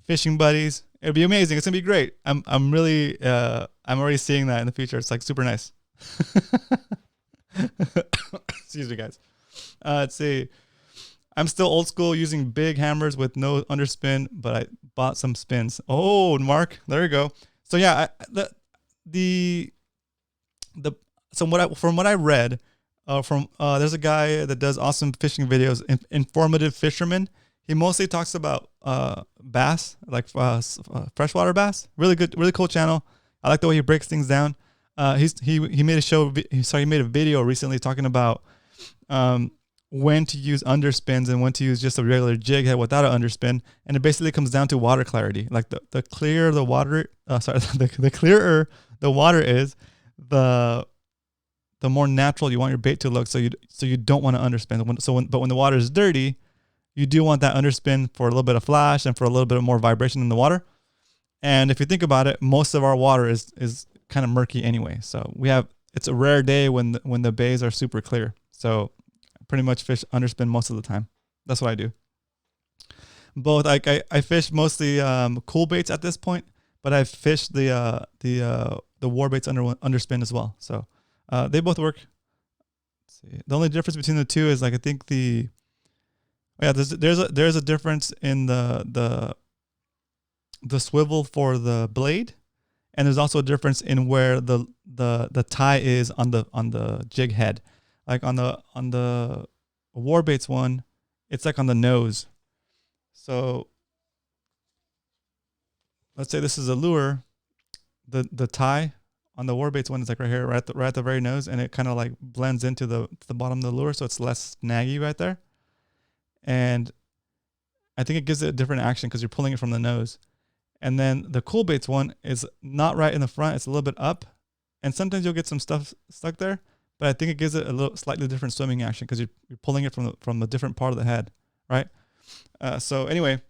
fishing buddies. It'd be amazing. It's gonna be great. I'm already seeing that in the future. It's like super nice. Excuse me, guys. Let's see. I'm still old school using big hammers with no underspin, but I bought some spins. Oh, Mark, there you go. So yeah, from what I read, there's a guy that does awesome fishing videos, Informative Fisherman. He mostly talks about bass, like freshwater bass. Really good, really cool channel. I like the way he breaks things down. He made a video recently talking about when to use underspins and when to use just a regular jig head without an underspin. And it basically comes down to water clarity. Like the clearer the water, the clearer the water is, the more natural you want your bait to look. So you don't want to underspin. But when the water is dirty, you do want that underspin for a little bit of flash and for a little bit more vibration in the water. And if you think about it, most of our water is kind of murky anyway. So it's a rare day when the bays are super clear. So pretty much fish underspin most of the time. That's what I do. Both I fish mostly cool baits at this point, but I've fished the war baits underspin as well. So they both work. Let's see. The only difference between the two is like I think there's a difference in the swivel for the blade, and there's also a difference in where the tie is on the jig head. Like on the war baits one, it's like on the nose. So let's say this is a lure, the tie on the war baits one is like right here, right at the very nose, and it kind of like blends into the bottom of the lure, so it's less snaggy right there. And I think it gives it a different action because you're pulling it from the nose. And then the cool baits one is not right in the front; it's a little bit up, and sometimes you'll get some stuff stuck there. But I think it gives it a little slightly different swimming action because you're pulling it from a different part of the head, right? So anyway,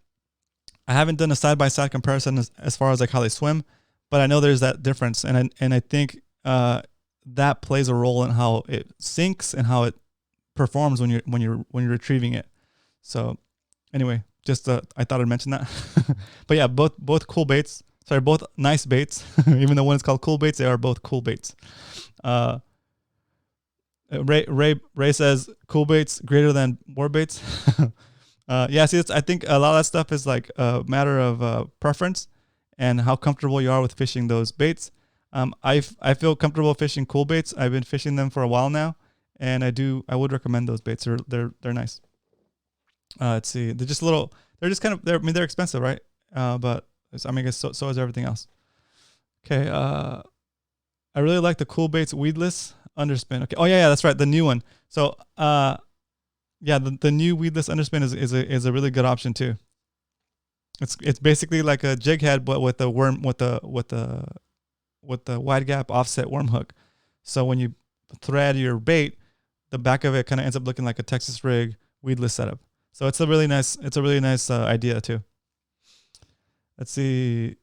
I haven't done a side-by-side comparison as far as like how they swim, but I know there's that difference, and I think that plays a role in how it sinks and how it performs when you're retrieving it. So anyway, just I thought I'd mention that. But yeah, both cool baits. Sorry, both nice baits. Even though one is called cool baits, they are both cool baits. Ray says cool baits greater than war baits. Yeah, see, I think a lot of that stuff is like a matter of preference and how comfortable you are with fishing those baits. I feel comfortable fishing cool baits. I've been fishing them for a while now, and I would recommend those baits. They're nice. Let's see, they're they're expensive, right? But I mean, I guess so is everything else. Okay, I really like the cool baits weedless underspin. Okay. Oh yeah, that's right. The new one. So yeah, the new weedless underspin is a really good option too. It's basically like a jig head, but with the worm with the wide gap offset worm hook. So when you thread your bait, the back of it kind of ends up looking like a Texas rig weedless setup. So it's a really nice idea too. Let's see.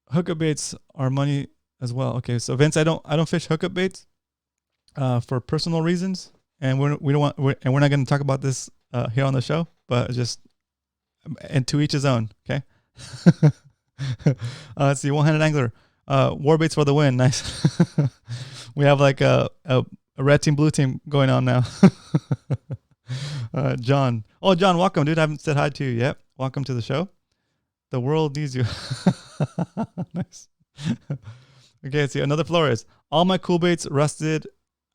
Hookup baits are money as well. Okay, so Vince, I don't fish hookup baits for personal reasons, and we're not going to talk about this here on the show, but and to each his own. Okay. Let's see. One-handed angler. War baits for the win. Nice. We have like a red team, blue team going on now. John. Oh, John, welcome, dude. I haven't said hi to you yet. Welcome to the show. The world needs you. Nice. Okay, let's see. Another Flores. All my cool baits rusted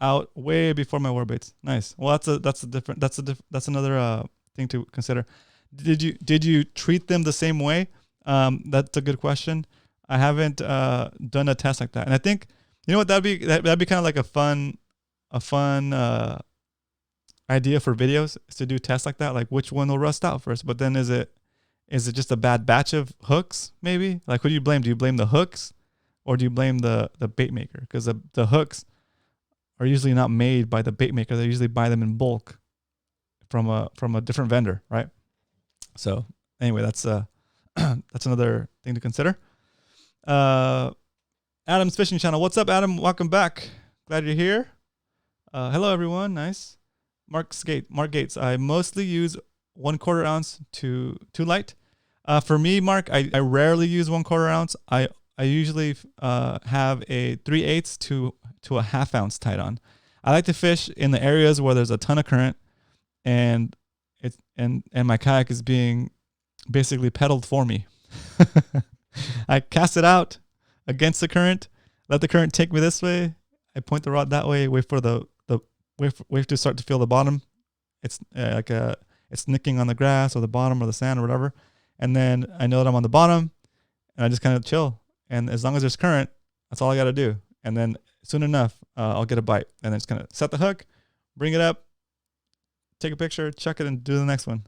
out way before my war baits. Nice. Well, that's another thing to consider. Did you treat them the same way? That's a good question. I haven't done a test like that, and I think you know what that'd be kind of like a fun idea for videos is to do tests like that, like which one will rust out first. But then is it just a bad batch of hooks? Maybe like who do you blame? Do you blame the hooks, or do you blame the bait maker? Because the hooks are usually not made by the bait maker. They usually buy them in bulk from a different vendor, right? So anyway, that's another thing to consider. Adam's Fishing Channel. What's up, Adam? Welcome back. Glad you're here. Hello, everyone. Nice. Mark Gates. I mostly use 1/4 ounce to light. For me, Mark, I rarely use 1/4 ounce. I usually have a 3/8 to a 1/2 ounce tied on. I like to fish in the areas where there's a ton of current, and my kayak is being basically pedaled for me. I cast it out against the current, let the current take me this way. I point the rod that way, wait for wait to start to feel the bottom. It's it's nicking on the grass or the bottom or the sand or whatever, and then I know that I'm on the bottom, and I just kind of chill. And as long as there's current, that's all I got to do. And then soon enough, I'll get a bite, and then just kind of set the hook, bring it up, take a picture, chuck it, and do the next one.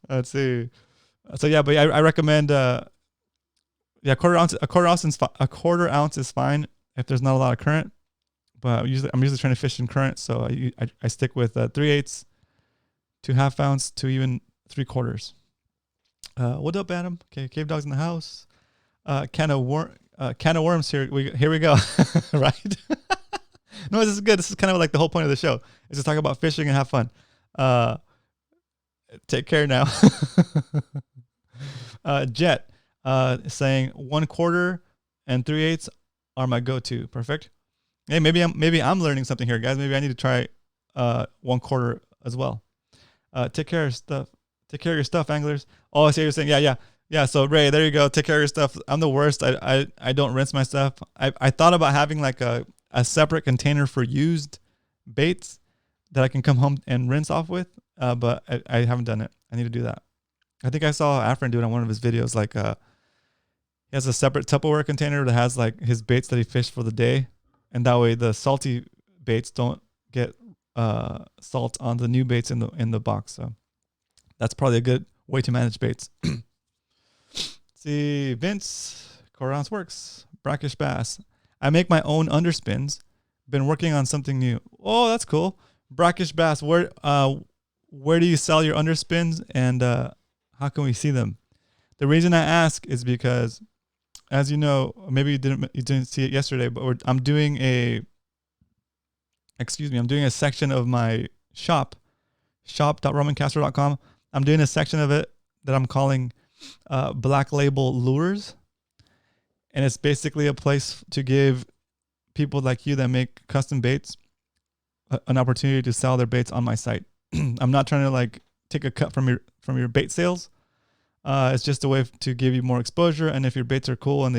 Let's see. So yeah, but I recommend a quarter ounce is fine if there's not a lot of current. But I'm usually trying to fish in current, so I stick with 3/8 to ½ ounce to even 3/4. What up, Adam? Okay, Cave Dog's in the house. Can of worms here. Here we go. Right? No, this is good. This is kind of like the whole point of the show is to talk about fishing and have fun. Take care now. Jet saying 1/4 and 3/8 are my go-to. Perfect. Hey, maybe I'm learning something here, guys. Maybe I need to try 1/4 as well. Take care of stuff. Take care of your stuff, anglers. Oh, I see what you're saying. Yeah. So Ray, there you go. Take care of your stuff. I'm the worst. I don't rinse my stuff. I thought about having like a separate container for used baits that I can come home and rinse off with. But I haven't done it. I need to do that. I think I saw Afrin do it on one of his videos. Like he has a separate Tupperware container that has like his baits that he fished for the day. And that way the salty baits don't get salt on the new baits in the box. So that's probably a good way to manage baits. See, Vince, quarter ounce works. Brackish bass. I make my own underspins. Been working on something new. Oh, that's cool. Brackish bass. Where do you sell your underspins, and how can we see them? The reason I ask is because, as you know, maybe you didn't see it yesterday, but I'm doing a section of my shop.romancastro.com. I'm doing a section of it that I'm calling Black Label Lures. And it's basically a place to give people like you that make custom baits an opportunity to sell their baits on my site. I'm not trying to like take a cut from your bait sales. It's just a way to give you more exposure. And if your baits are cool and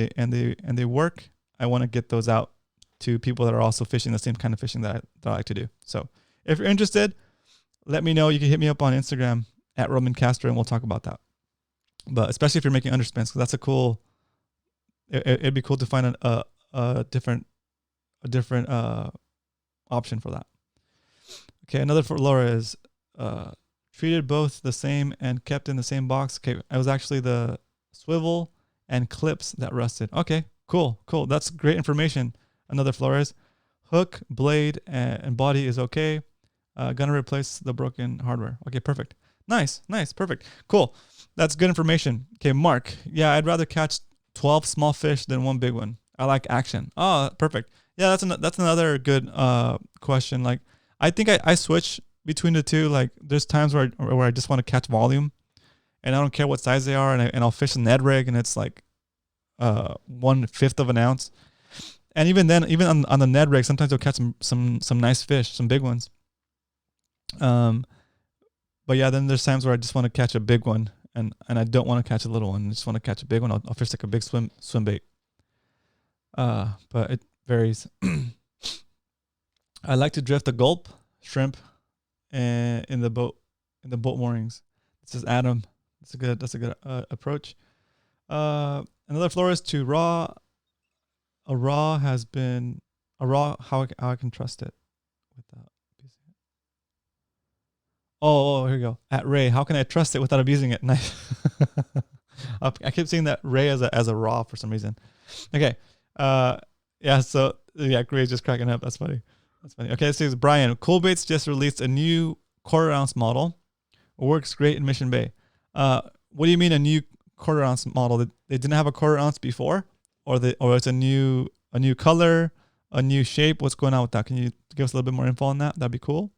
they work, I want to get those out to people that are also fishing the same kind of fishing that I like to do. So if you're interested, let me know. You can hit me up on Instagram at Roman Castro, and we'll talk about that. But especially if you're making underspins, because that's a cool. It'd be cool to find a different option for that. Okay, another for Laura is treated both the same and kept in the same box. Okay, it was actually the swivel and clips that rusted. Okay, cool. That's great information. Another Flores. Hook, blade, and body is okay. Gonna replace the broken hardware. Okay, perfect. Nice, perfect. Cool. That's good information. Okay, Mark. Yeah, I'd rather catch 12 small fish than one big one. I like action. Oh, perfect. Yeah, that's another good question. Like, I think I switch between the two. Like, there's times where I just want to catch volume, and I don't care what size they are, and I'll fish a Ned rig, and it's like 1/5 of an ounce. And even then, even on the Ned rig, sometimes I'll catch some nice fish, some big ones. But yeah, then there's times where I just want to catch a big one, and I don't want to catch a little one. I just want to catch a big one. I'll fish like a big swim bait. But it varies. I like to drift a gulp shrimp in the boat moorings. This is Adam. That's a good approach. Another Flores to raw. A raw has been a raw. How I can trust it without abusing it. Oh, here we go. At Ray, how can I trust it without abusing it? Nice. I keep seeing that Ray as a raw for some reason. Okay. Yeah. So yeah, Ray's just cracking up. That's funny. Okay. This is Brian. Cool Baits just released a new 1/4 ounce model. Works great in Mission Bay. What do you mean a new 1/4 ounce model? They didn't have a 1/4 ounce before, or it's a new color, a new shape. What's going on with that? Can you give us a little bit more info on that? That'd be cool.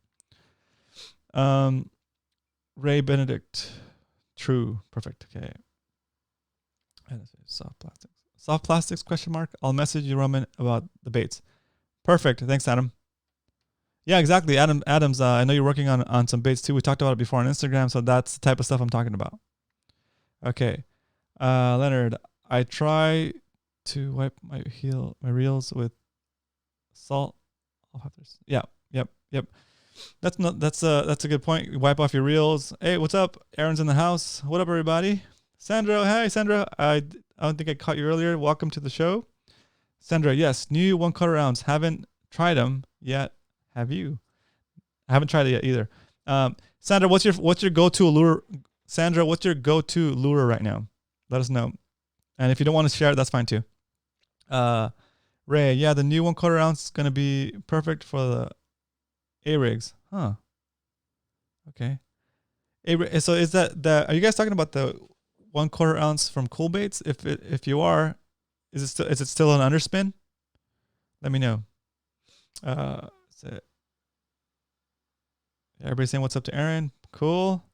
Ray Benedict. True. Perfect. Okay. Soft plastics question mark. I'll message you, Roman, about the baits. Perfect. Thanks, Adam. Yeah, exactly. Adams, I know you're working on some baits too. We talked about it before on Instagram, so that's the type of stuff I'm talking about. Okay. Leonard, I try to wipe my reels with salt. Yep. That's a good point. You wipe off your reels. Hey, what's up? Aaron's in the house. What up, everybody? Sandra, hey Sandra. I don't think I caught you earlier. Welcome to the show. Sandra, yes, new 1/4 ounce. Haven't tried them yet. Have you? I haven't tried it yet either. Sandra, what's your go-to lure? Sandra, what's your go-to lure right now? Let us know. And if you don't want to share it, that's fine too. Ray, yeah, the new 1/4 ounce is gonna be perfect for the A-rigs. Huh. Okay. So is that are you guys talking about the 1/4 ounce from Cool Baits? If you are, is it still an underspin? Let me know. So everybody's saying what's up to Aaron. Cool.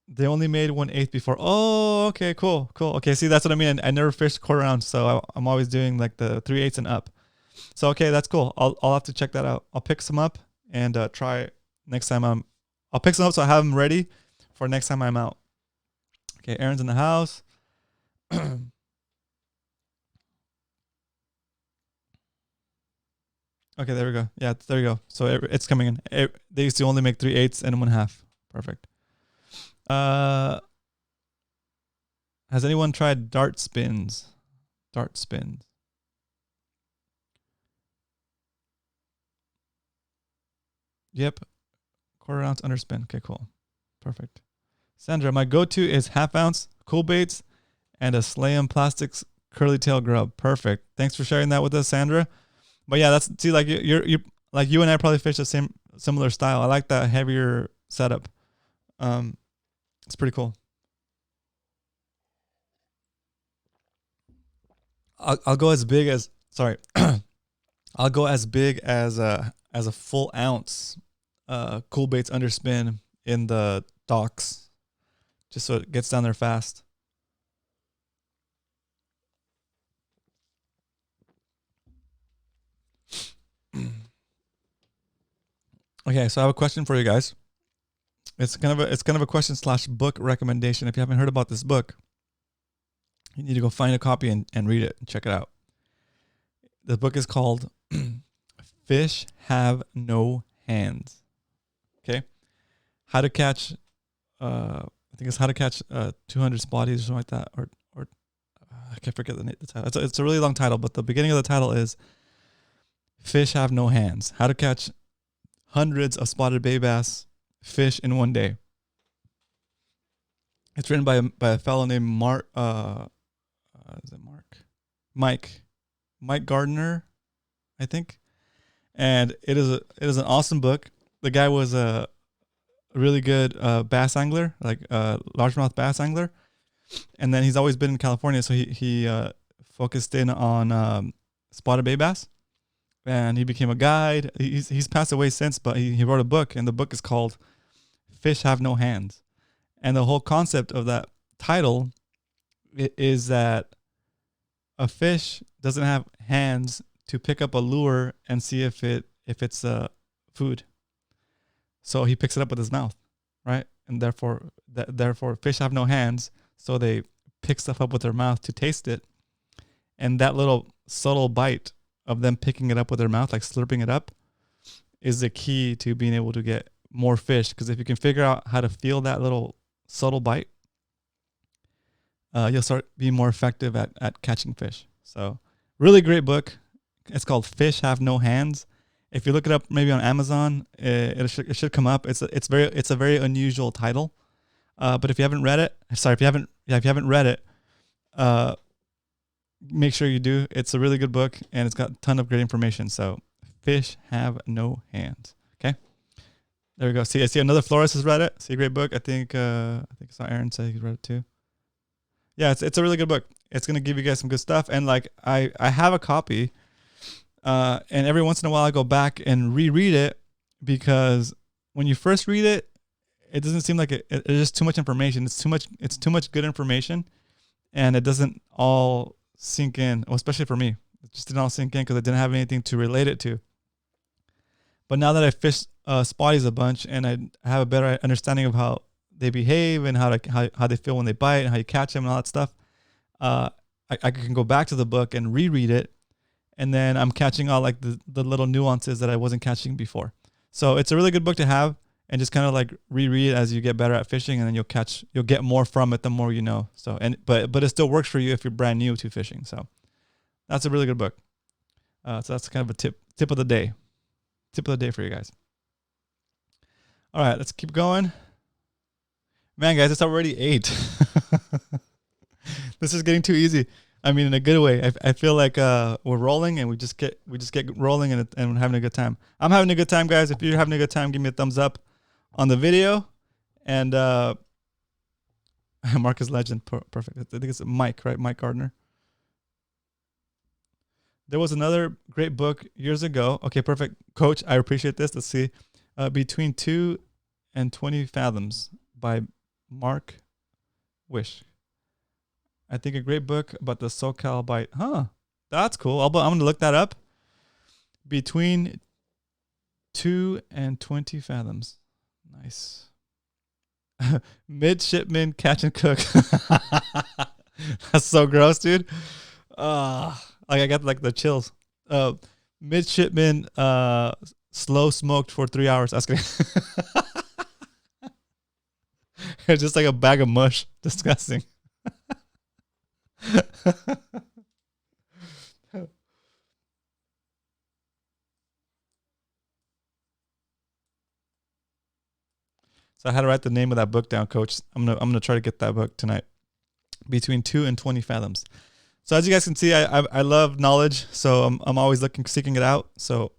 They only made 1/8 before. Oh, okay, cool. Okay, see, that's what I mean. I never fished 1/4 ounce, so I'm always doing like the 3/8 and up. So okay, that's cool. I'll have to check that out. I'll pick some up and try next time I'll pick some up so I have them ready for next time I'm out. Okay, Aaron's in the house. Okay, there we go. Yeah, there we go. So it's coming in. They used to only make 3/8 and 1/2. Perfect. Has anyone tried dart spins? Dart spins. Yep. 1/4 ounce underspin. Okay, cool. Perfect. Sandra, my go-to is 1/2 ounce Cool Baits and a Slam Plastics curly tail grub. Perfect. Thanks for sharing that with us, Sandra. But yeah, that's, see, like you're like you and I probably fish the similar style. I like that heavier setup. It's pretty cool. I'll go as big as I'll go as big as a full ounce Cool Baits underspin in the docks, just so it gets down there fast. Okay, so I have a question for you guys. It's kind of a question / book recommendation. If you haven't heard about this book, you need to go find a copy and read it and check it out. The book is called Fish Have No Hands. Okay, how to catch I think it's how to catch 200 spotties or something like that, or I can't forget the title. It's a really long title, but the beginning of the title is Fish Have No Hands: How to Catch Hundreds of Spotted Bay Bass Fish in One Day. It's written by a fellow named Mike Gardner, I think, and it is an awesome book. The guy was a really good bass angler, like largemouth bass angler, and then he's always been in California, so he focused in on spotted bay bass, and he became a guide. He's passed away since, but he wrote a book, and the book is called Fish Have No Hands. And the whole concept of that title is that a fish doesn't have hands to pick up a lure and see if it's food. So he picks it up with his mouth, right? And therefore fish have no hands, so they pick stuff up with their mouth to taste it. And that little subtle bite of them picking it up with their mouth, like slurping it up, is the key to being able to get more fish. Because if you can figure out how to feel that little subtle bite, you'll start being more effective at catching fish. So really great book. It's called Fish Have No Hands. If you look it up maybe on Amazon, it should come up. It's a very unusual title. But if you haven't read it, make sure you do. It's a really good book, and it's got a ton of great information. So Fish Have No Hands. Okay. There we go. I see another florist has read it. See, a great book. I think I saw Aaron say he read it too. Yeah, it's a really good book. It's gonna give you guys some good stuff. And like I have a copy, and every once in a while I go back and reread it, because when you first read it, it doesn't seem like it's just too much information. It's too much good information, and it doesn't all sink in. Well, especially for me, it just didn't all sink in because I didn't have anything to relate it to. But now that I fished spotties a bunch, and I have a better understanding of how they behave and how they feel when they bite and how you catch them and all that stuff, I can go back to the book and reread it, and then I'm catching all like the little nuances that I wasn't catching before. So it's a really good book to have, and just kind of like reread it as you get better at fishing, and then you'll get more from it the more you know. So but it still works for you if you're brand new to fishing. So that's a really good book. So that's kind of a tip of the day. tip of the day for you guys. All right, let's keep going. Man, guys, it's already 8. This is getting too easy. I mean, in a good way. I feel like we're rolling, and we just get rolling, and we're having a good time. I'm having a good time, guys. If you're having a good time, give me a thumbs up on the video. And Marcus Legend, perfect. I think it's Mike, right? Mike Gardner. There was another great book years ago. Okay, perfect. Coach, I appreciate this. Let's see. Between 2 and 20 Fathoms by Mark Wish. I think a great book about the SoCal bite. Huh. That's cool. I'm going to look that up. Between 2 and 20 Fathoms. Nice. Midshipman catch and cook. That's so gross, dude. Like I got like the chills. Midshipman slow smoked for 3 hours. That's kidding. It's just like a bag of mush. Disgusting. So I had to write the name of that book down, Coach. I'm gonna try to get that book tonight. Between 2 and 20 Fathoms. So as you guys can see, I love knowledge, so I'm always seeking it out. So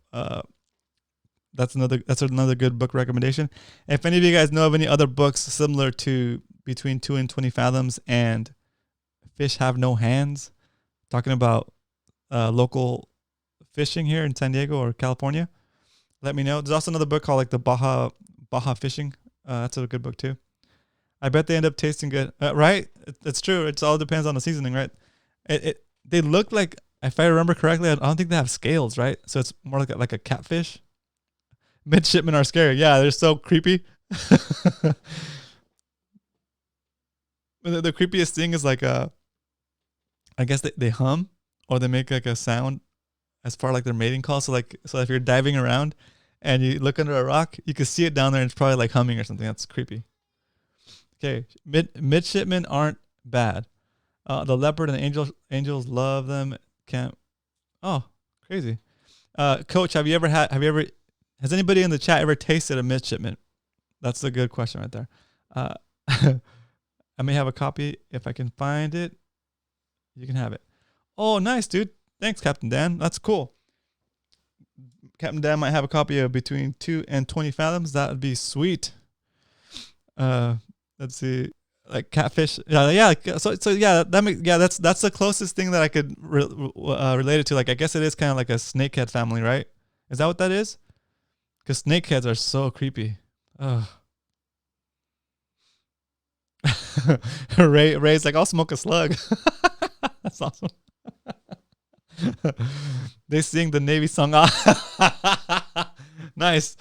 that's another good book recommendation. If any of you guys know of any other books similar to Between 2 and 20 Fathoms and Fish Have No Hands, talking about local fishing here in San Diego or California, let me know. There's also another book called like the Baja Fishing. That's a good book too. I bet they end up tasting good, right? It's true. It all depends on the seasoning, right? They look like, if I remember correctly, I don't think they have scales, right? So it's more like a catfish. Midshipmen are scary. Yeah, they're so creepy. The creepiest thing is like I guess they hum or they make like a sound as far like their mating call. So if you're diving around and you look under a rock, you can see it down there and it's probably like humming or something. That's creepy. Okay, midshipmen aren't bad. The leopard and angels love them. Crazy. Coach, has anybody in the chat ever tasted a midshipman? That's a good question right there. I may have a copy if I can find it. You can have it. Oh, nice, dude. Thanks, Captain Dan. That's cool. Captain Dan might have a copy of Between 2 and 20 Fathoms. That would be sweet. Let's see. Like catfish. Yeah. So yeah, that's the closest thing that I could relate it to. Like, I guess it is kind of like a snakehead family, right? Is that what that is? Because snakeheads are so creepy. Ugh. Ray's like, I'll smoke a slug. That's awesome. They sing the Navy song. Nice.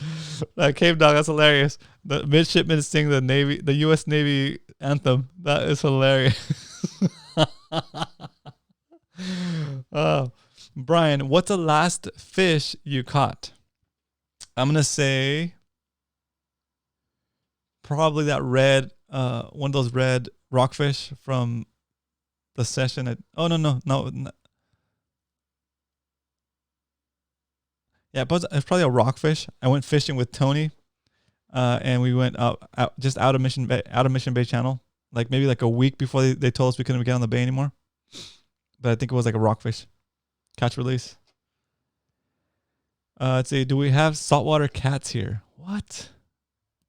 Cave Dog, that's hilarious. The midshipmen sing the U.S. Navy anthem. That is hilarious. Brian, what's the last fish you caught? I'm gonna say probably that red, one of those red rockfish from the session at. Oh no. Yeah, it's probably a rockfish. I went fishing with Tony, and we went out of Mission Bay Channel, like maybe like a week before they told us we couldn't get on the bay anymore. But I think it was like a rockfish, catch release. Let's see. Do we have saltwater cats here? What?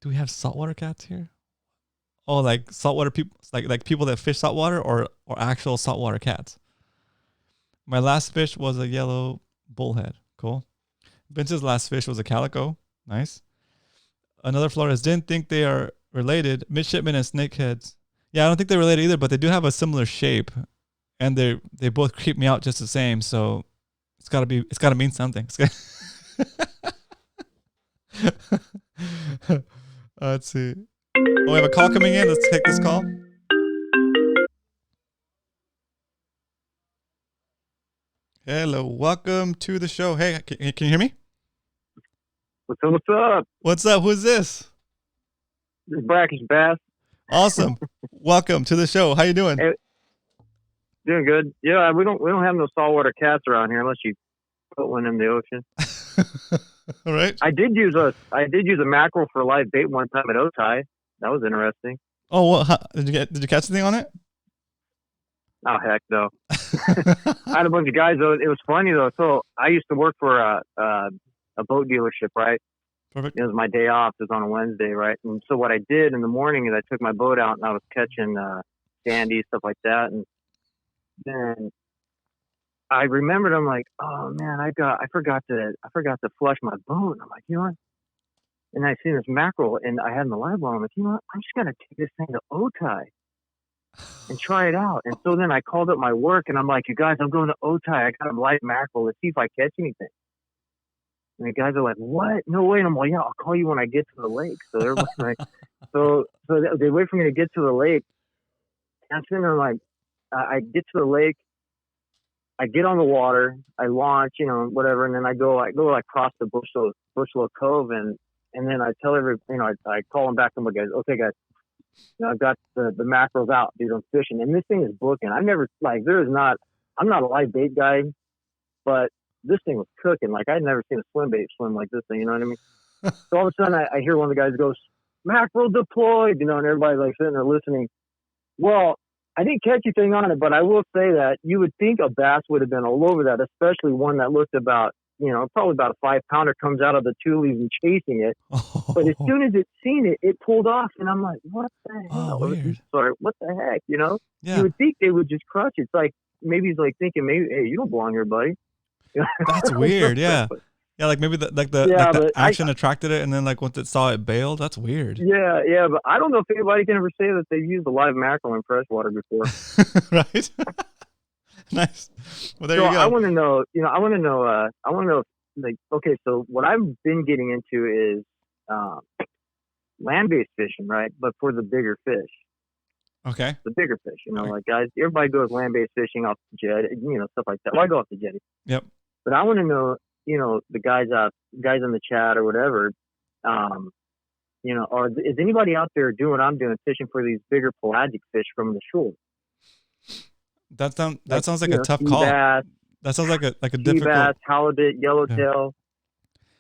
Do we have saltwater cats here? Oh, like saltwater people, like people that fish saltwater, or actual saltwater cats. My last fish was a yellow bullhead. Cool. Vince's last fish was a calico. Nice. Another Flores didn't think they are related. Midshipmen and snakeheads. Yeah, I don't think they're related either, but they do have a similar shape, and they both creep me out just the same. So it's gotta mean something. Let's see. Oh, we have a call coming in. Let's take this call. Hello, welcome to the show. Hey, can you hear me? What's up? What's up? Who's this? This is Brackish Bass. Awesome. Welcome to the show. How you doing? Hey, doing good. Yeah, we don't have no saltwater cats around here unless you put one in the ocean. Right? I did use a mackerel for live bait one time at Otay. That was interesting. Oh, what? Did you catch anything on it? Oh heck no! I had a bunch of guys though. It was funny though. So I used to work for a boat dealership, right? Perfect. It was my day off. It was on a Wednesday, right? And so what I did in the morning is I took my boat out and I was catching sandy, stuff like that. And then I remembered, I'm like, oh man, I forgot to flush my boat. And I'm like, you know what? And I seen this mackerel and I had in the live well. I'm like, you know what? I'm just gonna take this thing to Otay and try it out. And so then I called up my work and I'm like, you guys, I'm going to Otay. I got a live mackerel. Let's see if I catch anything. And the guys are like, what? No way. And I'm like, yeah, I'll call you when I get to the lake. So everybody's like, so they wait for me to get to the lake. And I'm sitting there like, I get to the lake. I get on the water, I launch, whatever, and then I go across the Bushlow Cove, and then I tell I call them back to my guys, okay guys, I've got the mackerels out, dude, I'm fishing, and this thing is booking. I'm not a live bait guy, but this thing was cooking. Like I'd never seen a swim bait swim like this thing, you know what I mean? So all of a sudden I hear one of the guys goes, mackerel deployed, and everybody's like sitting there listening. Well, I didn't catch anything on it, but I will say that you would think a bass would have been all over that, especially one that looked about, probably about a 5-pounder comes out of the tulies and chasing it. Oh. But as soon as it seen it, it pulled off, and I'm like, what the hell? Oh, weird. Sorry, what the heck? Yeah. You would think they would just crush it. It's like maybe he's like thinking, hey, you don't belong here, buddy. That's weird. Yeah. Yeah, like maybe the action attracted it, and then like once it saw it bailed. That's weird. Yeah, but I don't know if anybody can ever say that they've used a live mackerel in freshwater before. Right. Nice. Well, there you go. I want to know, like, okay, so what I've been getting into is land-based fishing, right? But for the bigger fish. Okay. The bigger fish, like guys, everybody goes land-based fishing off the jetty, stuff like that. Well, I go off the jetty. Yep. But I want to know, the guys in the chat or whatever, is anybody out there doing what I'm doing, fishing for these bigger pelagic fish from the shore? That sounds like a tough call. Bass, that sounds like a sea difficult. Bass, halibut, yellowtail.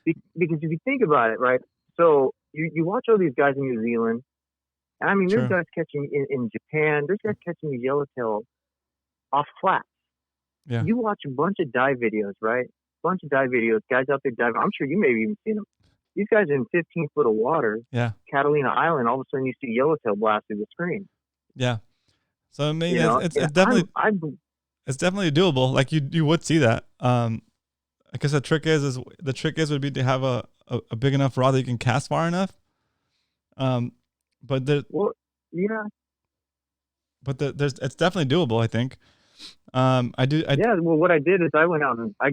Yeah. Because if you think about it, right? So you watch all these guys in New Zealand. I mean, there's guys catching in Japan. There's guys catching these yellowtail off flats. Yeah. You watch a bunch of dive videos, right? Bunch of dive videos, guys out there diving. I'm sure you may have even seen them. These guys are in 15 foot of water. Yeah. Catalina Island. All of a sudden, you see yellowtail blast through the screen. Yeah. So I mean, it's definitely it's definitely doable. Like you would see that. I guess the trick would be to have a big enough rod that you can cast far enough. But it's definitely doable, I think. Well, what I did is I went out and I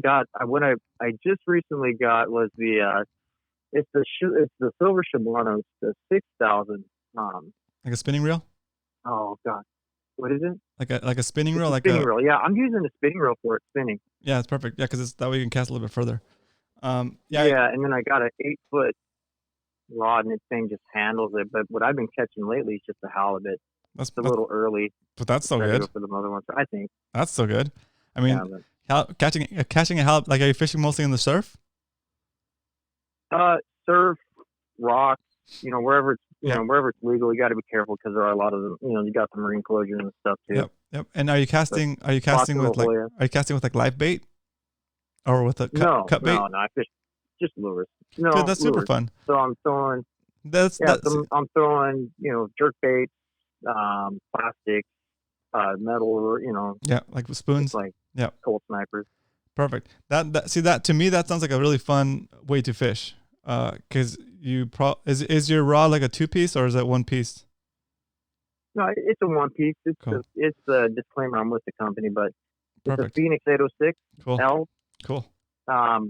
just recently got was it's the silver Shimano, it's the 6,000. Like a spinning reel? Oh God, what is it? Like a spinning reel, spinning reel. Yeah, I'm using the spinning reel for it spinning. Yeah, it's perfect. Yeah, because that way you can cast a little bit further. And then I got an 8-foot rod, and this thing just handles it. But what I've been catching lately is just a halibut. It's a little early, but that's so good for the mother ones. I think that's so good. I mean, catching a halibut. Like, are you fishing mostly in the surf? Surf, rocks. Wherever it's wherever it's legal, you got to be careful because there are a lot of them. You got the marine closures and stuff too. Yep. And are you casting? Are you casting with like live bait, or with a cut bait? No, I fish just lures. No, dude, that's lures. Super fun. So I'm throwing. I'm throwing jerk baits, plastic, metal, Yeah, like with spoons. Like cold snipers. Perfect. That to me that sounds like a really fun way to fish. Because is your rod like a 2-piece or is that 1 piece? No, it's a 1-piece. It's cool. It's a disclaimer. I'm with the company, but it's Perfect. a Phoenix 806 L. Cool.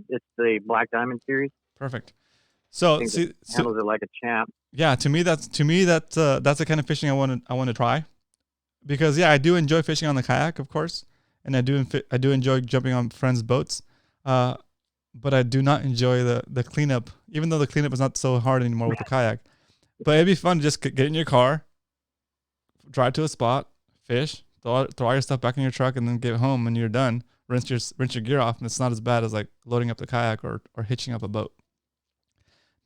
It's the Black Diamond series. Perfect. So handles it like a champ. Yeah, to me that's the kind of fishing I want to try, because I do enjoy fishing on the kayak, of course, and I do enjoy jumping on friends' boats, but I do not enjoy the cleanup, even though the cleanup is not so hard anymore with the kayak. But it'd be fun to just get in your car, drive to a spot, fish, throw all your stuff back in your truck, and then get home and you're done. Rinse your gear off, and it's not as bad as like loading up the kayak or hitching up a boat.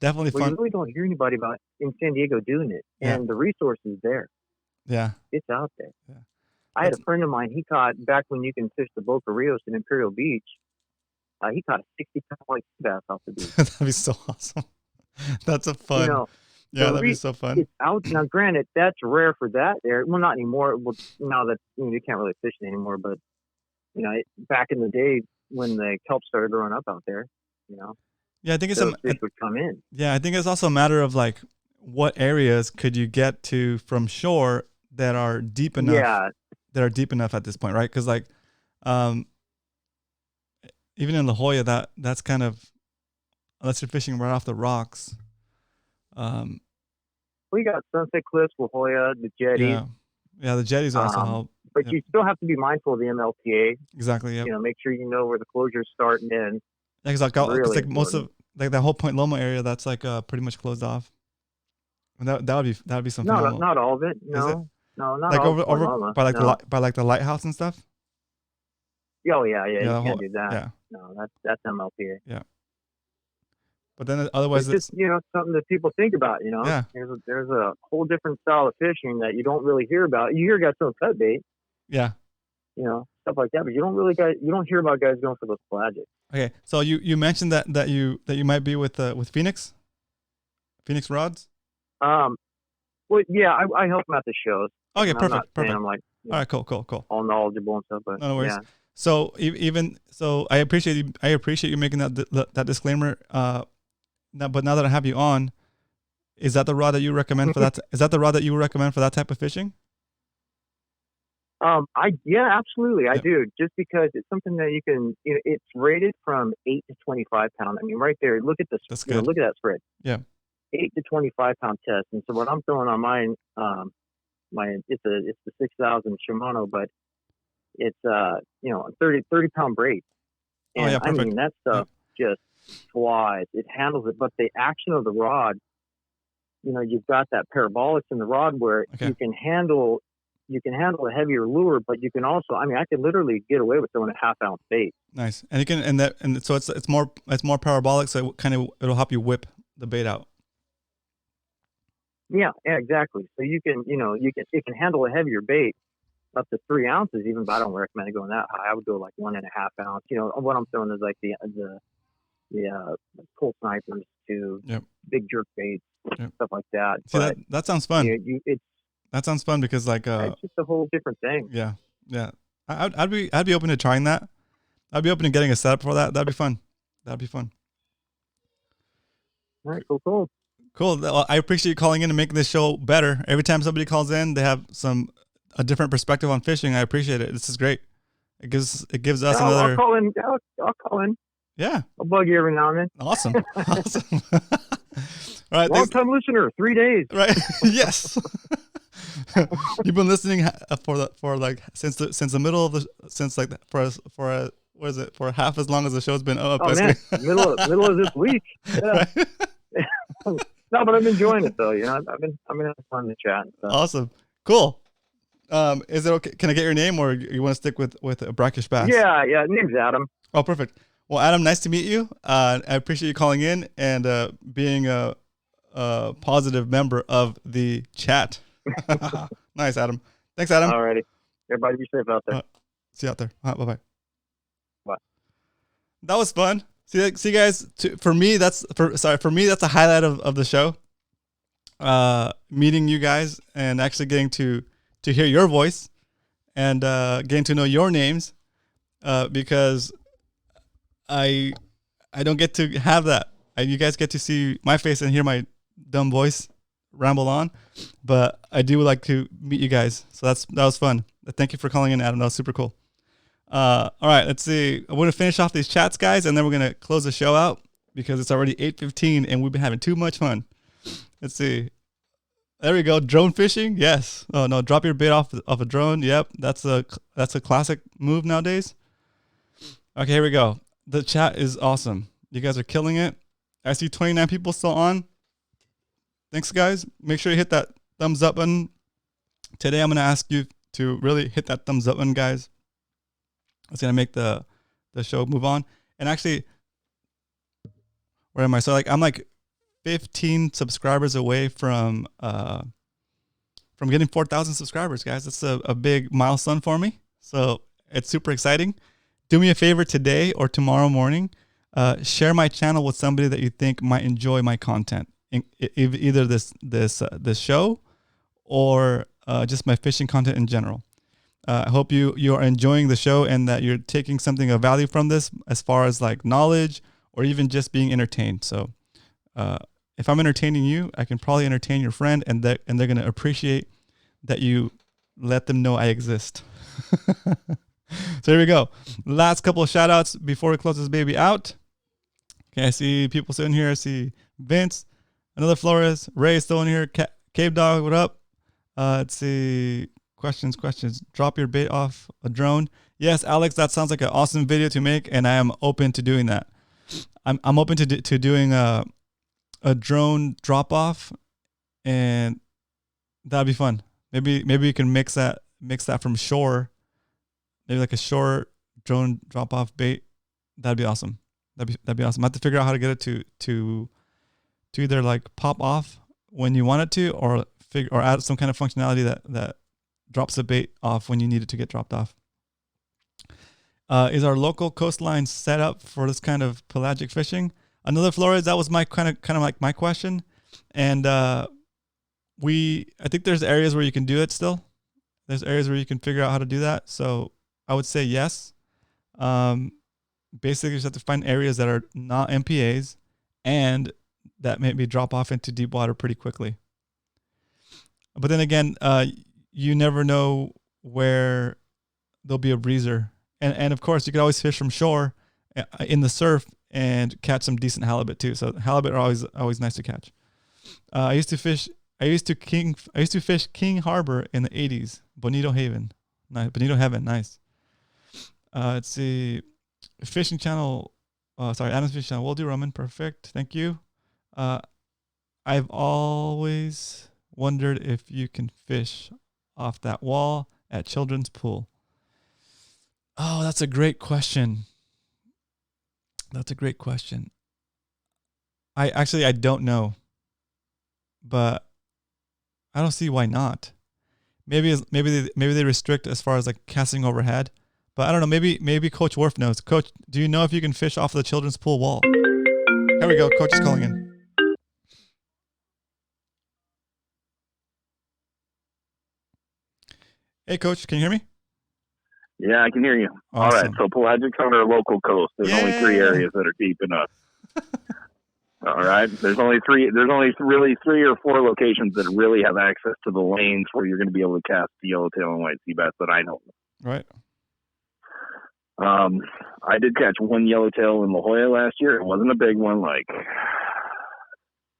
Definitely Well, fun. you really don't hear anybody about in San Diego doing it, and the resource is there. Yeah. It's out there. Yeah. I had a friend of mine. He caught back when you can fish the Boca Rios in Imperial Beach. He caught a 60-pound white sea bass off the beach. That'd be so awesome. That's a fun. You know, yeah, that'd be so fun. It's out now. Granted, that's rare for that area. Well, not anymore. Well, now that you can't really fish it anymore. But back in the day when the kelp started growing up out there, yeah, I think it's those fish would come in. Yeah, I think it's also a matter of like what areas could you get to from shore that are deep enough. Yeah. That are deep enough at this point, right? Because like, even in La Jolla, that's kind of, unless you're fishing right off the rocks. We got Sunset Cliffs, La Jolla, the jetties. Yeah, the jetties also help. But you still have to be mindful of the MLTA. Exactly. Yeah. Make sure you know where the closures start and end. Yeah, exactly. Really it's like important. Most of like that whole Point Loma area, that's like pretty much closed off. And that would be something. No, not all of it. No, not like all over Loma. by like by like the lighthouse and stuff. Oh yeah. You can't do that. Yeah. No, that's MLTA. Yeah. But then otherwise, it's just something that people think about. Yeah. There's a whole different style of fishing that you don't really hear about. You hear guys throwing cut bait. Yeah. Stuff like that, but you don't hear about guys going for those pelagic. Okay, so you mentioned that you might be with Phoenix rods. Well, yeah, I help them at the shows. Okay, perfect. I'm like, all right, cool. all knowledgeable and stuff, but no worries. Yeah. So I appreciate you making that disclaimer. But now that I have you on, is that the rod that you recommend for that? Is that the rod that you recommend for that type of fishing? Absolutely, I do. Just because it's something that you can, it's rated from 8 to 25 pound. I mean, right there. Look at this. Look at that spread. Yeah. 8 to 25 pound test. And so what I'm throwing on mine, it's the 6,000 Shimano, but it's 30 pound braid. And I mean that stuff just flies. It handles it, but the action of the rod, you've got that parabolics in the rod where you can handle a heavier lure, but you can also, I could literally get away with throwing a half-ounce bait. Nice, and you can, and so it's more parabolic, so it'll help you whip the bait out. Yeah, exactly. So you can, it can handle a heavier bait up to 3 ounces, even. But I don't recommend it going that high. I would go like 1.5 ounce. What I'm throwing is like the cold snipers to big jerk baits, stuff like that. See, but that sounds fun. That sounds fun because like it's just a whole different thing. Yeah. I'd be open to trying that. I'd be open to getting a setup for that. That'd be fun. All right, cool. Cool. I appreciate you calling in and making this show better. Every time somebody calls in, they have a different perspective on fishing. I appreciate it. This is great. It gives us another. I'll call in. I'll call in. Yeah. I'll bug you every now and then. Awesome. All right. Long time listener. 3 days. Right. Yes. You've been listening since the middle of for half as long as the show's been up. Oh man, middle of this week. Yeah. Right. No, but I'm enjoying it though. I've been having fun to chat. So. Awesome, cool. Is it okay? Can I get your name, or you want to stick with a brackish bass? Yeah. Name's Adam. Oh, perfect. Well, Adam, nice to meet you. I appreciate you calling in and being a positive member of the chat. Nice, Adam. Thanks, Adam. Alrighty. Everybody be safe out there. See you out there. Bye-bye. Bye. That was fun. See guys, for me, that's a highlight of the show. Meeting you guys and actually getting to hear your voice and getting to know your names because I don't get to have that. You guys get to see my face and hear my dumb voice ramble on, but I do like to meet you guys. So that was fun. Thank you for calling in, Adam. That was super cool. All right, let's see. I'm going to finish off these chats, guys, and then we're going to close the show out because it's already 8:15 and we've been having too much fun. Let's see. There we go. Drone fishing. Yes. Oh no, drop your bait off a drone. Yep. That's a classic move nowadays. Okay, here we go. The chat is awesome. You guys are killing it. I see 29 people still on. Thanks, guys. Make sure you hit that thumbs up button. Today, I'm going to ask you to really hit that thumbs up button, guys. It's going to make the show move on. And actually, where am I? So I'm like 15 subscribers away from getting 4,000 subscribers, guys. That's a big milestone for me. So it's super exciting. Do me a favor today or tomorrow morning. Share my channel with somebody that you think might enjoy my content, either this show or just my fishing content in general. I hope you are enjoying the show and that you're taking something of value from this, as far as like knowledge or even just being entertained. So if I'm entertaining you, I can probably entertain your friend, and they're going to appreciate that you let them know I exist. So here we go. Last couple of shout outs before we close this baby out. Okay, I see people sitting here. I see Vince, another Flores, Ray still in here. Cave Dog, what up? Let's see. Questions. Drop your bait off a drone. Yes, Alex, that sounds like an awesome video to make, and I am open to doing that. I'm open to doing a drone drop off, and that'd be fun. Maybe you can mix that from shore. Maybe like a shore drone drop off bait. That'd be awesome. That'd be awesome. I have to figure out how to get it to either like pop off when you want it to, or add some kind of functionality that drops the bait off when you need it to get dropped off. Is our local coastline set up for this kind of pelagic fishing? Another Flores, that was my kind of like my question. And I think there's areas where you can do it still. There's areas where you can figure out how to do that. So I would say yes. Basically, you just have to find areas that are not MPAs and that maybe drop off into deep water pretty quickly. But then again, you never know where there'll be a breezer. And of course, you could always fish from shore in the surf and catch some decent halibut too. So halibut are always nice to catch. I used to fish King Harbor in the 80s. Bonito Heaven, nice. Let's see, fishing channel. Adam's Fishing Channel. Will do, Roman. Perfect. Thank you. I've always wondered if you can fish off that wall at Children's Pool. Oh, that's a great question. I don't know, but I don't see why not. Maybe they restrict as far as like casting overhead, but I don't know. Maybe Coach Worf knows. Coach, do you know if you can fish off the Children's Pool wall? Here we go. Coach is calling in. Hey, Coach, can you hear me? Yeah, I can hear you. Awesome. All right, so pelagic on our local coast. There's only 3 areas that are deep enough. All right, there's only really 3 or 4 locations that really have access to the lanes where you're going to be able to cast the yellowtail and white sea bass that I know. Right. I did catch 1 yellowtail in La Jolla last year. It wasn't a big one, like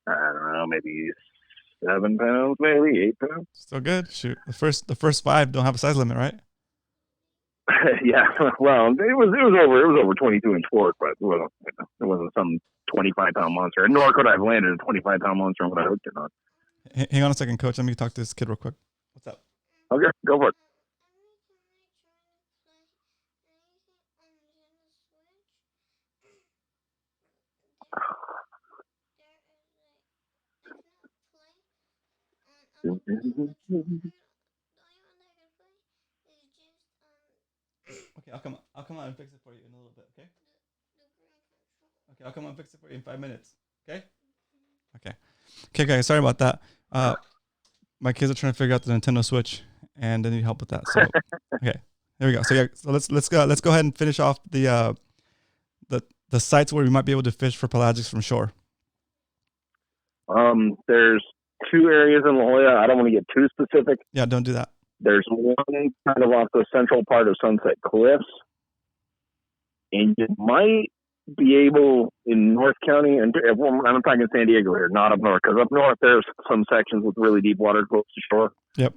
I don't know, maybe 7 pounds, maybe 8 pounds. Still good. Shoot, the first 5 don't have a size limit, right? Yeah, well, it was over 22-inch fork, but it wasn't some 25-pound monster. Nor could I have landed a 25-pound monster on what I hooked it on. Hang on a second, Coach. Let me talk to this kid real quick. What's up? Okay, go for it. Okay, I'll come out and fix it for you in a little bit, okay? Okay, I'll come out and fix it for you in 5 minutes, okay? Okay, guys, sorry about that. My kids are trying to figure out the Nintendo Switch, and they need help with that. So, okay, there we go. So let's go ahead and finish off the sites where we might be able to fish for pelagics from shore. There's 2 areas in La Jolla. I don't want to get too specific. Yeah, don't do that. There's one kind of off the central part of Sunset Cliffs, and you might be able in North County, and I'm talking San Diego here, not up north, because up north there's some sections with really deep water close to shore. Yep.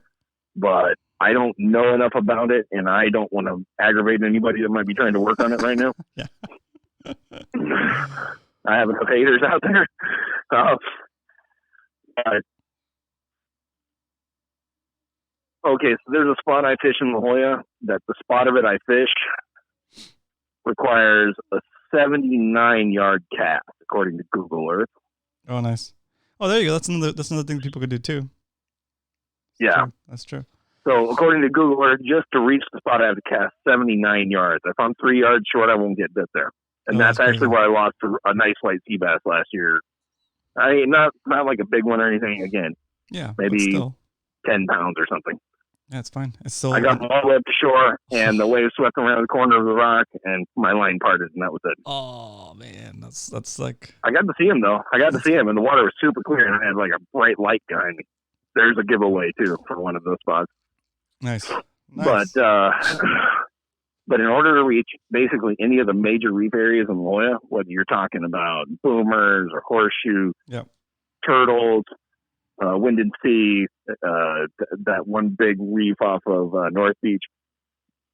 But I don't know enough about it, and I don't want to aggravate anybody that might be trying to work on it right now. Yeah. I have enough haters out there. But okay, so there's a spot I fish in La Jolla that the spot of it I fish requires a 79-yard cast, according to Google Earth. Oh, nice. Oh, there you go. That's another thing people could do too. Yeah. That's true. So according to Google Earth, just to reach the spot, I have to cast 79 yards. If I'm 3 yards short, I won't get bit there. And that's actually where I lost a nice white sea bass last year. I mean, not like a big one or anything. Again, maybe 10 pounds or something. Yeah, it's fine. It's still. I got them all the way up to shore, and the wave swept around the corner of the rock, and my line parted, and that was it. Oh man, that's like. I got to see him though. I got to see him, and the water was super clear, and I had like a bright light behind me. There's a giveaway too for one of those spots. Nice. But in order to reach basically any of the major reef areas in La Jolla, whether you're talking about boomers or horseshoe, turtles, wind and sea, that one big reef off of North Beach,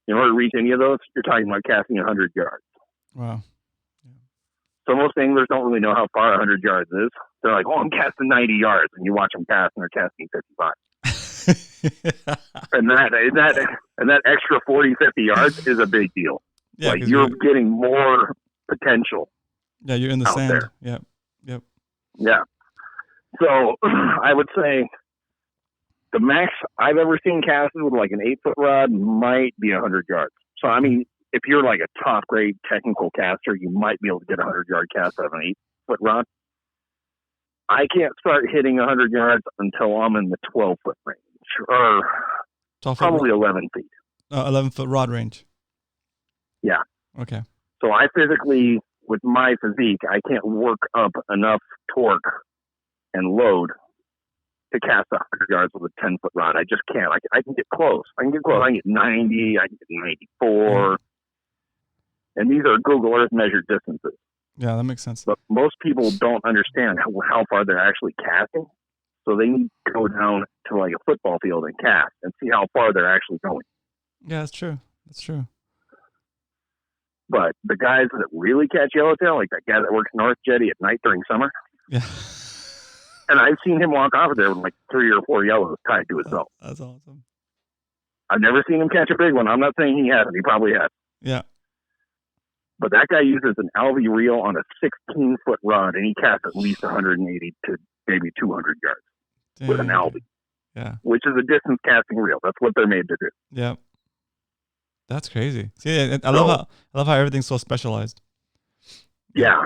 in order to reach any of those, you're talking about casting 100 yards. Wow. So most anglers don't really know how far 100 yards is. They're like, I'm casting 90 yards, and you watch them cast, and they're casting 55. and that extra 40, 50 yards is a big deal. Yeah, like you're getting more potential. Yeah, you're in the sand. There. Yep. Yeah. So I would say the max I've ever seen casted with like an 8-foot rod might be 100 yards. So I mean, if you're like a top grade technical caster, you might be able to get a 100-yard cast out of an 8-foot rod. I can't start hitting 100 yards until I'm in the 12-foot range, or probably 11 feet. 11-foot rod range. Yeah. Okay. So I physically, with my physique, I can't work up enough torque and load to cast 100 yards with a 10-foot rod. I just can't. I can get close. I can get 90. I can get 94. And these are Google Earth measured distances. Yeah, that makes sense. But most people don't understand how far they're actually casting. So they need to go down to like a football field and cast and see how far they're actually going. Yeah, that's true. That's true. But the guys that really catch yellowtail, like that guy that works North Jetty at night during summer. Yeah. And I've seen him walk off of there with like 3 or 4 yellows tied to his belt. That's awesome. I've never seen him catch a big one. I'm not saying he hasn't. He probably has. Yeah. But that guy uses an Alvey reel on a 16-foot rod, and he casts at least 180 to maybe 200 yards with an Alvey. Yeah. Which is a distance casting reel. That's what they're made to do. Yeah. That's crazy. See, I love how everything's so specialized. Yeah.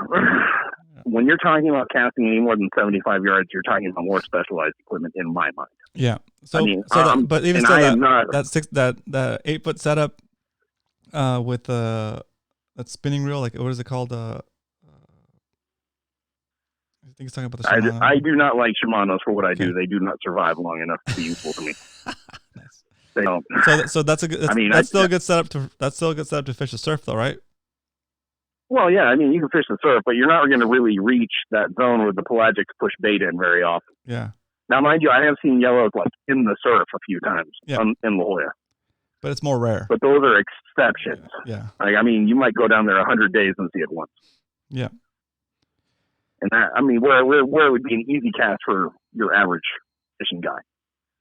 When you're talking about casting any more than 75 yards, you're talking about more specialized equipment in my mind. Yeah. So, I mean, but even still, that 8-foot setup with that spinning reel, like what is it called? I think he's talking about the Shimano. I do not like Shimanos for what I do. They do not survive long enough to be useful to me. Nice. They don't. So that's a good. That's still a good setup to fish the surf, though, right? Well, yeah. I mean, you can fish the surf, but you're not going to really reach that zone where the pelagics push bait in very often. Yeah. Now, mind you, I have seen yellows like in the surf a few times in La Jolla. But it's more rare. But those are exceptions. Yeah. Like, I mean, you might go down there 100 days and see it once. Yeah. And that, I mean, where it would be an easy cast for your average fishing guy.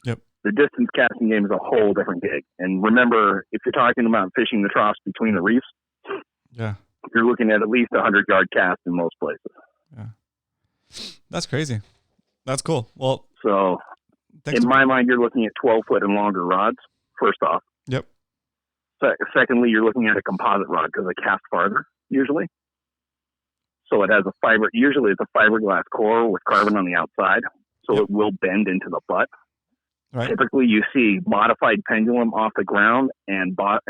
Yep. The distance casting game is a whole different gig. And remember, if you're talking about fishing the troughs between the reefs, you're looking at least 100-yard cast in most places. Yeah. That's crazy. That's cool. Well, so in my mind, you're looking at 12-foot and longer rods, first off. Yep. Secondly, you're looking at a composite rod because they cast farther, usually. So it has usually it's a fiberglass core with carbon on the outside, so it will bend into the butt. Right. Typically, you see modified pendulum off the ground and not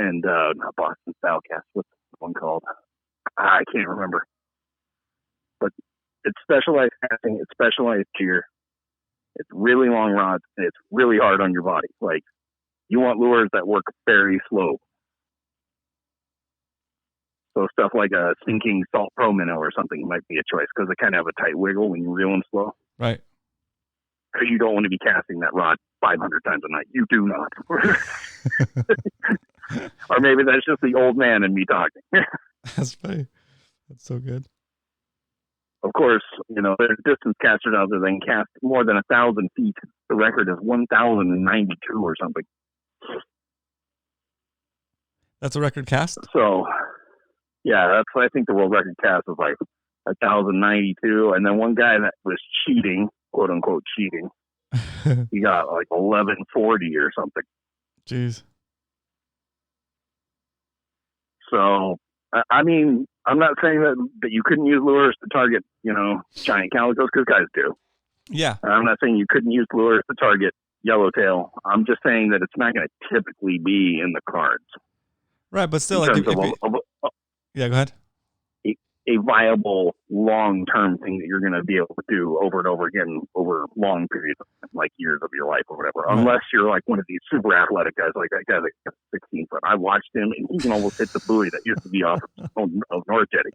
Boston style cast. What's the one called? I can't remember. But it's specialized casting. It's specialized gear. It's really long rods, and it's really hard on your body. Like, you want lures that work very slow. So stuff like a sinking Salt Pro minnow or something might be a choice because they kind of have a tight wiggle when you reel them slow. Right. Because you don't want to be casting that rod 500 times a night. You do not. Or maybe that's just the old man in me talking. That's funny. That's so good. Of course, there's distance casters out there that can cast more than 1,000 feet. The record is 1,092 or something. That's a record cast? So, yeah, I think the world record cast was like 1,092. And then one guy that was cheating quote unquote cheating. He got like 1140 or something. Jeez. So, I mean, I'm not saying that you couldn't use lures to target, giant calicos, because guys do. Yeah. I'm not saying you couldn't use lures to target yellowtail. I'm just saying that it's not going to typically be in the cards. Right, but still, in like, terms yeah, go ahead. A viable long-term thing that you're going to be able to do over and over again over long periods, like years of your life or whatever. Right. Unless you're like one of these super athletic guys, like that guy that's 16 foot. I watched him, and he can almost hit the buoy that used to be off of North Jetty.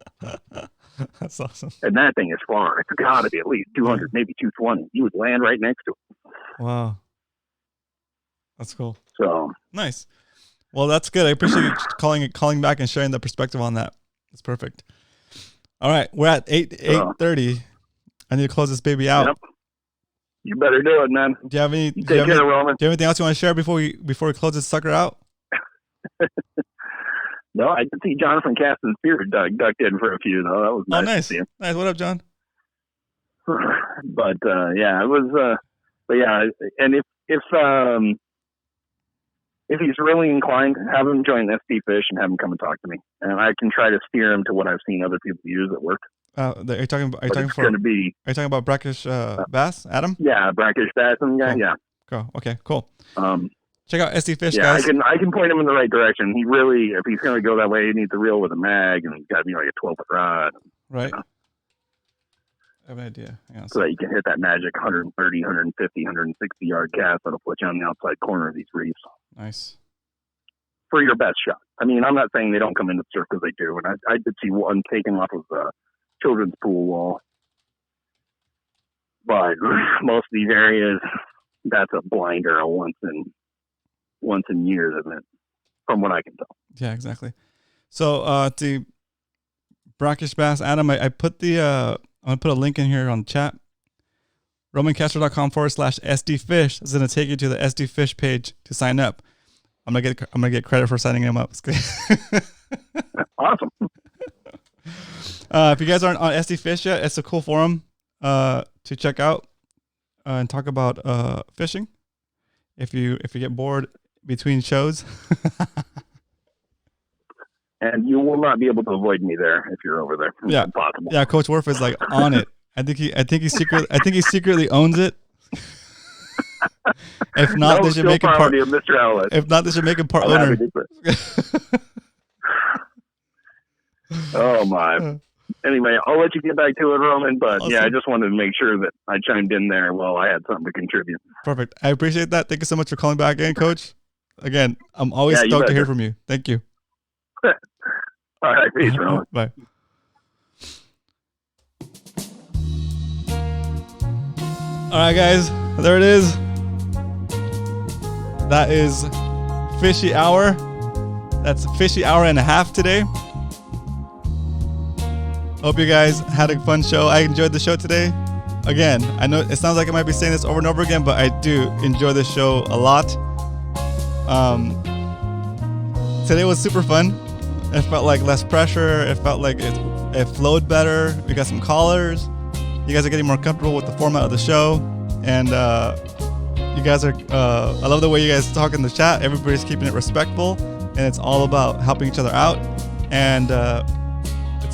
That's awesome. And that thing is far. It's got to be at least 200, maybe 220. You would land right next to it. Wow. That's cool. So nice. Well, that's good. I appreciate you calling back and sharing the perspective on that. It's perfect. All right, we're at 8:30. I need to close this baby out. Yep. You better do it, man. Do you have any? Take care, Roman. Do you have anything else you want to share before we close this sucker out? No, I did see Jonathan Caston's beard ducked in for a few though. That was nice. Oh, nice. To see him. Nice. What up, John? But yeah, it was. But yeah, and if he's really inclined, have him join SD Fish and have him come and talk to me, and I can try to steer him to what I've seen other people use at work. Are you talking about brackish bass, Adam? Yeah, brackish bass and guy. Cool. Yeah. Cool. Okay. Cool. Check out SD Fish, yeah, guys. I can point him in the right direction. He really, if he's going to go that way, he needs a reel with a mag, and he's got to be like a 12-foot rod. Right. I have an idea. So that you can hit that magic 130, 150, 160 yard cast that'll put you on the outside corner of these reefs. Nice. For your best shot. I mean, I'm not saying they don't come into the surf, because they do. And I did see one taken off of the children's pool wall. But most of these areas, that's a blinder, a once in years, isn't it? From what I can tell. Yeah, exactly. So to brackish bass, Adam, I put I'm going to put a link in here on the chat. RomanCastro.com/SD Fish is going to take you to the SD Fish page to sign up. I'm gonna get credit for signing him up. Awesome. If you guys aren't on SD Fish yet, it's a cool forum to check out and talk about fishing. If you get bored between shows. And you will not be able to avoid me there if you're over there. It's impossible. Yeah, Coach Worf is like on it. I think he secretly owns it. If not, they should make him part. Mr. Outlet. If not, they should make him part owner. Oh my. Anyway, I'll let you get back to it, Roman. But awesome. Yeah, I just wanted to make sure that I chimed in there while I had something to contribute. Perfect. I appreciate that. Thank you so much for calling back in, Coach. Again, I'm always stoked to hear from you. Thank you. All right, peace, Roman. Bye. All right, guys, there it is. That is Fishy Hour. That's Fishy Hour and a half today. Hope you guys had a fun show. I enjoyed the show today. Again, I know it sounds like I might be saying this over and over again, but I do enjoy this show a lot. Today was super fun. It felt like less pressure. It felt like it flowed better. We got some callers. You guys are getting more comfortable with the format of the show. And you guys are, I love the way you guys talk in the chat. Everybody's keeping it respectful. And it's all about helping each other out. And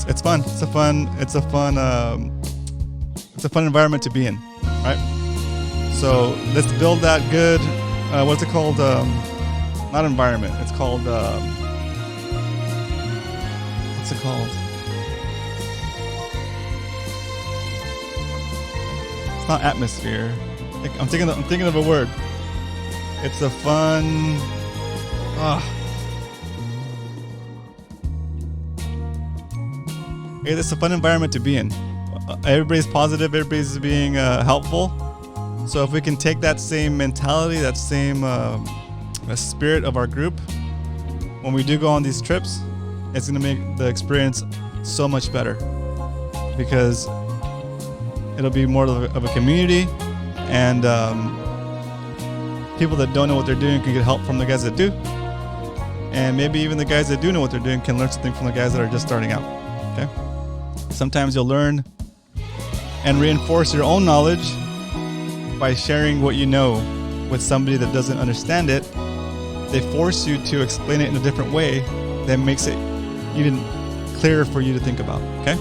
it's fun. It's a fun environment to be in, right? So let's build that good, what's it called? Not environment. It's called, what's it called? It's not atmosphere. I'm thinking of a word. It's a fun. It's a fun environment to be in. Everybody's positive. Everybody's being helpful. So if we can take that same mentality, that same spirit of our group, when we do go on these trips, it's going to make the experience so much better, because it'll be more of a community, and people that don't know what they're doing can get help from the guys that do, and maybe even the guys that do know what they're doing can learn something from the guys that are just starting out. Okay, sometimes you'll learn and reinforce your own knowledge by sharing what you know with somebody that doesn't understand it, they force you to explain it in a different way that makes it even clearer for you to think about. Okay?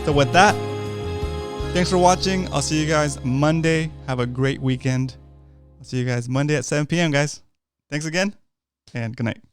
So with that, thanks for watching. I'll see you guys Monday. Have a great weekend. I'll see you guys Monday at 7 p.m., guys. Thanks again, and good night.